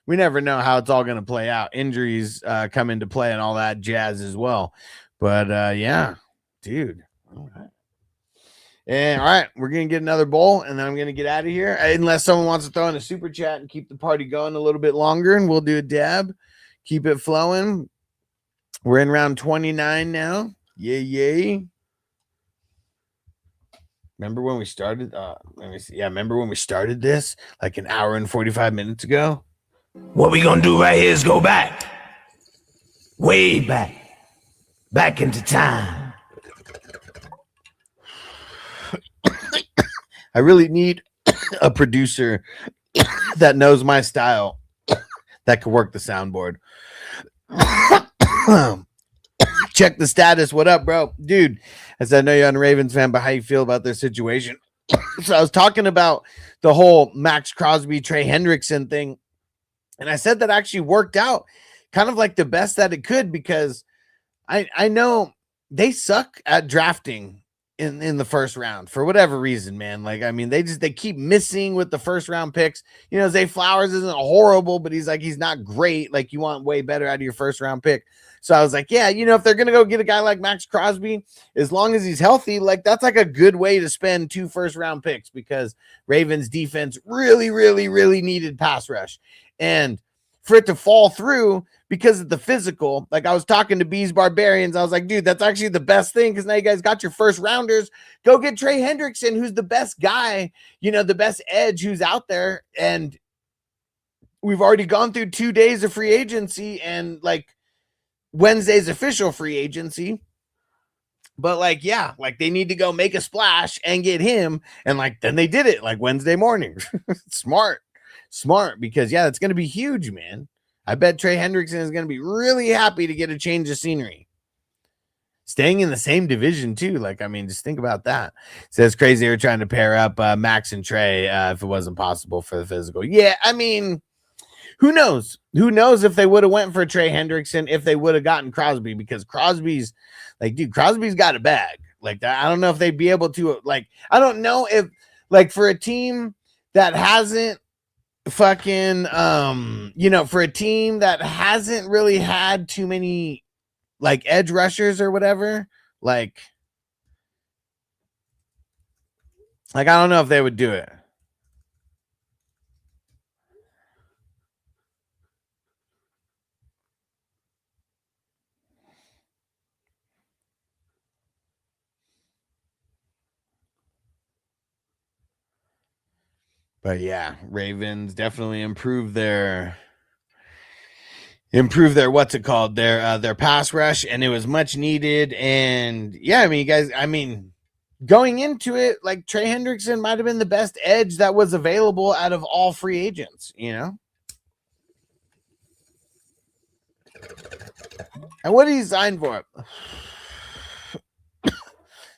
We never know how it's all going to play out. Injuries come into play and all that jazz as well. But yeah, dude. All right. And all right, we're going to get another bowl, and then I'm going to get out of here. Unless someone wants to throw in a super chat and keep the party going a little bit longer, and we'll do a dab. Keep it flowing. We're in round 29 now. Yay. Remember when we started? Let me see. Yeah, remember when we started this like an hour and 45 minutes ago? What we gonna do right here is go back. Way back. Back into time. I really need a producer that knows my style that could work the soundboard. Check the status. What up, bro? Dude, as I know you're not a Ravens fan, but how you feel about their situation? So I was talking about the whole Max Crosby, Trey Hendrickson thing, and I said that actually worked out kind of like the best that it could, because I know they suck at drafting in the first round for whatever reason, man. Like, I mean, they keep missing with the first round picks. You know, Zay Flowers isn't horrible, but he's not great. Like, you want way better out of your first round pick. So I was like, yeah, you know, if they're going to go get a guy like Max Crosby, as long as he's healthy, like, that's like a good way to spend 2 first round picks, because Ravens defense really, really, really needed pass rush. And for it to fall through because of the physical, like, I was talking to Bees Barbarians. I was like, dude, that's actually the best thing, because now you guys got your first rounders. Go get Trey Hendrickson, who's the best guy, you know, the best edge who's out there. And we've already gone through 2 days of free agency and like Wednesday's official free agency. But like, yeah, like they need to go make a splash and get him. And like, then they did it like Wednesday morning. Smart, because yeah, it's going to be huge, man. I bet Trey Hendrickson is going to be really happy to get a change of scenery. Staying in the same division too. Like, I mean, just think about that. It says crazy they were trying to pair up Max and Trey if it wasn't possible for the physical. Yeah, I mean, who knows? Who knows if they would have went for Trey Hendrickson, if they would have gotten Crosby, because Crosby's like, dude, Crosby's got a bag. Like, I don't know if they'd be able to, like, I don't know if, like, for a team that hasn't fucking, you know, for a team that hasn't really had too many, like, edge rushers or whatever, like, I don't know if they would do it. But yeah, Ravens definitely improve their what's it called, their pass rush, and it was much needed. And yeah, I mean, you guys, I mean, going into it, like, Trey Hendrickson might have been the best edge that was available out of all free agents, you know. And what did he sign for? Let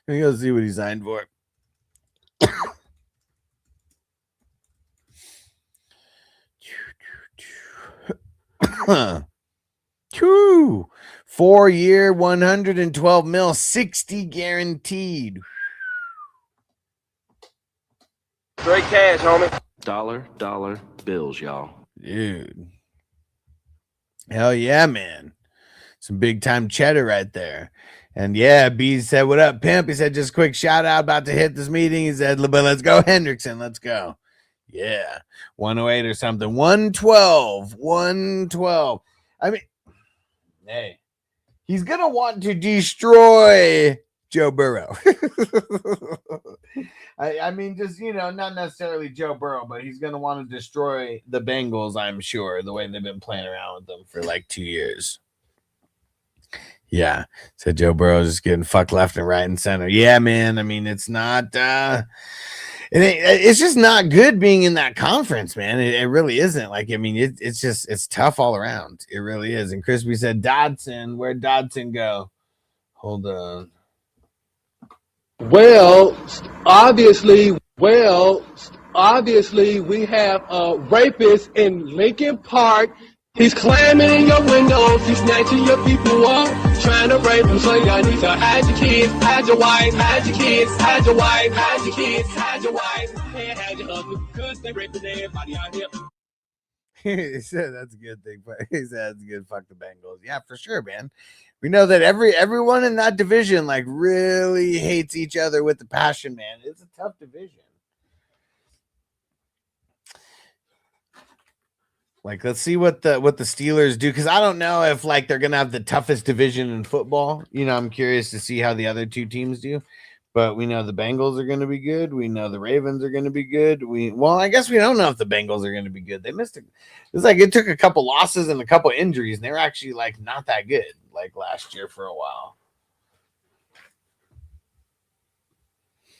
me go see what he signed for. 4-year, $112 million, $60 guaranteed. Straight cash, homie. Dollar bills, y'all. Dude. Hell yeah, man. Some big time cheddar right there. And yeah, B said, what up, pimp? He said, just quick shout out, about to hit this meeting. He said, but let's go, Hendrickson. Let's go. Yeah. 108 or something. 112. I mean, hey, he's going to want to destroy Joe Burrow. I mean, just, not necessarily Joe Burrow, but he's going to want to destroy the Bengals, I'm sure, the way they've been playing around with them for like 2 years. Yeah. So Joe Burrow just getting fucked left and right and center. Yeah, man. I mean, it's not, it's just not good being in that conference, man. It really isn't. Like, I mean, it's tough all around. It really is. And Crispy said, Dodson, where'd Dodson go? Hold on. Well, obviously, we have a rapist in Lincoln Park. He's climbing in your windows, he's snatching your people up, trying to rape them. So y'all need to hide your kids, hide your wife, hide your kids, hide your wife, hide your kids, hide your wife, and hide your husband, because they raping everybody out here. He said that's a good thing, but he said that's good. Fuck the Bengals. Yeah, for sure, man. We know that everyone in that division like really hates each other with the passion, man. It's a tough division. Like, let's see what the Steelers do, because I don't know if like they're gonna have the toughest division in football. I'm curious to see how the other two teams do. But we know the Bengals are going to be good. We know the Ravens are going to be good. I guess we don't know if the Bengals are going to be good. They missed it. It's like it took a couple losses and a couple injuries, and they were actually like not that good like last year for a while.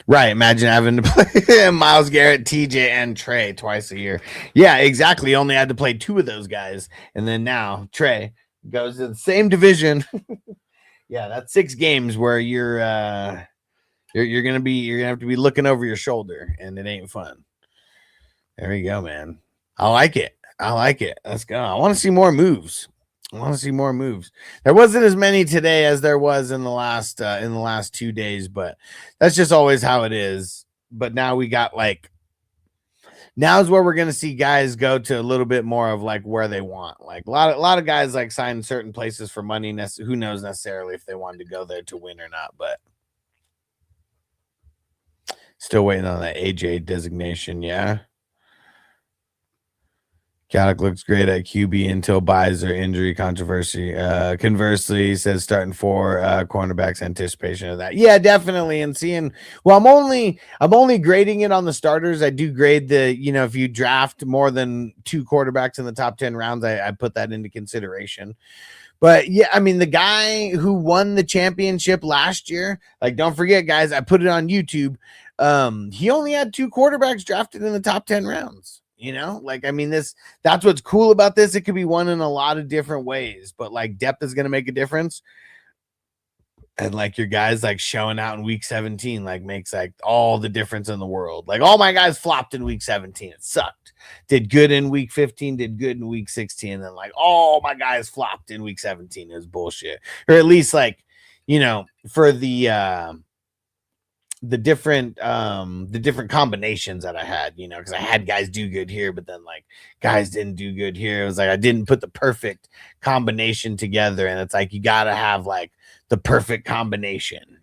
Right. Imagine having to play Myles Garrett, TJ, and Trey twice a year. Yeah, exactly. Only had to play 2 of those guys. And then now Trey goes to the same division. Yeah, that's 6 games where you're gonna have to be looking over your shoulder, and it ain't fun. There you go, man. I like it. Let's go. I want to see more moves. There wasn't as many today as there was in the last 2 days, but that's just always how it is. But now we got now's where we're gonna see guys go to a little bit more of like where they want. Like a lot of guys like sign certain places for money. Who knows necessarily if they wanted to go there to win or not, but. Still waiting on that AJ designation, yeah. Caddick looks great at QB until buys or injury controversy. Conversely, he says starting 4 cornerbacks, anticipation of that. Yeah, definitely. And seeing, I'm only grading it on the starters. I do grade the, if you draft more than 2 quarterbacks in the top 10 rounds, I put that into consideration. But yeah, I mean, the guy who won the championship last year, like, don't forget, guys, I put it on YouTube. He only had 2 quarterbacks drafted in the top 10 rounds. Like, I mean, that's what's cool about this. It could be won in a lot of different ways, but like depth is going to make a difference. And like your guys like showing out in week 17, like makes like all the difference in the world. Like all my guys flopped in week 17. It sucked. Did good in week 15, did good in week 16. And then like all my guys flopped in week 17. It was bullshit. Or at least like, for the different combinations that I had, because I had guys do good here, but then like guys didn't do good here. It was like I didn't put the perfect combination together, and it's like you gotta have like the perfect combination,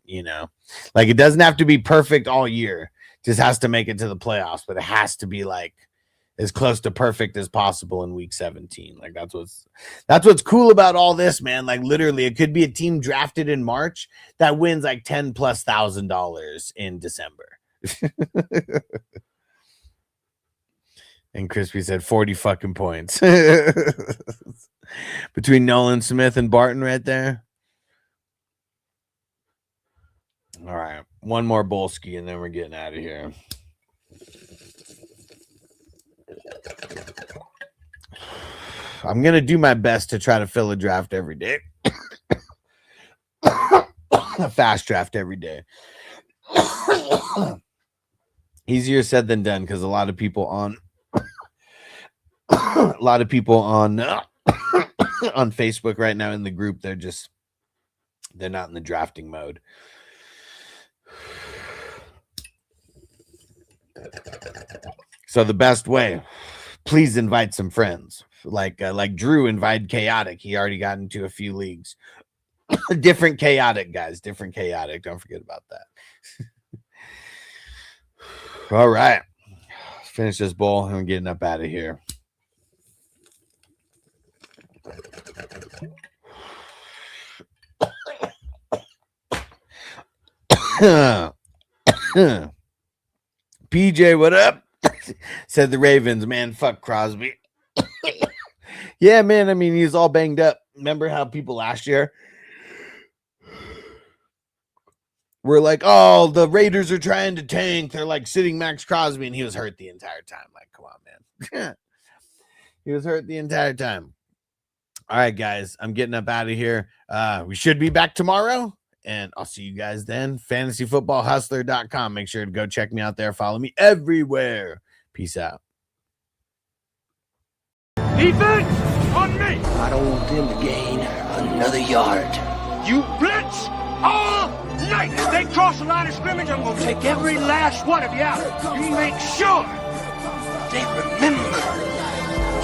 like it doesn't have to be perfect all year, it just has to make it to the playoffs, but it has to be like as close to perfect as possible in week 17. Like that's what's cool about all this, man. Like literally it could be a team drafted in March that wins like $10,000+ in December. And Crispy said 40 fucking points between Nolan Smith and Barton right there. All right, one more Bolski and then we're getting out of here. I'm going to do my best to try to fill a draft every day. A fast draft every day. Easier said than done because a lot of people on on Facebook right now in the group, they're not in the drafting mode. So the best way, please invite some friends. Like Drew invited Chaotic. He already got into a few leagues. Different Chaotic, guys. Different Chaotic. Don't forget about that. All right. Finish this bowl. I'm getting up out of here. PJ, what up? Said the Ravens, man, fuck Crosby. Yeah, man, I mean, he's all banged up. Remember how people last year were like, oh, the Raiders are trying to tank. They're like sitting Max Crosby, and he was hurt the entire time. Like, come on, man. He was hurt the entire time. All right, guys, I'm getting up out of here. We should be back tomorrow, and I'll see you guys then. FantasyFootballHustler.com. Make sure to go check me out there. Follow me everywhere. Peace out. Defense on me. I don't want them to gain another yard. You blitz all night. If they cross the line of scrimmage, I'm going to take every last one of you out. You make sure they remember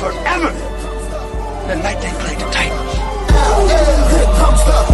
forever the night they played the Titans. Here comes the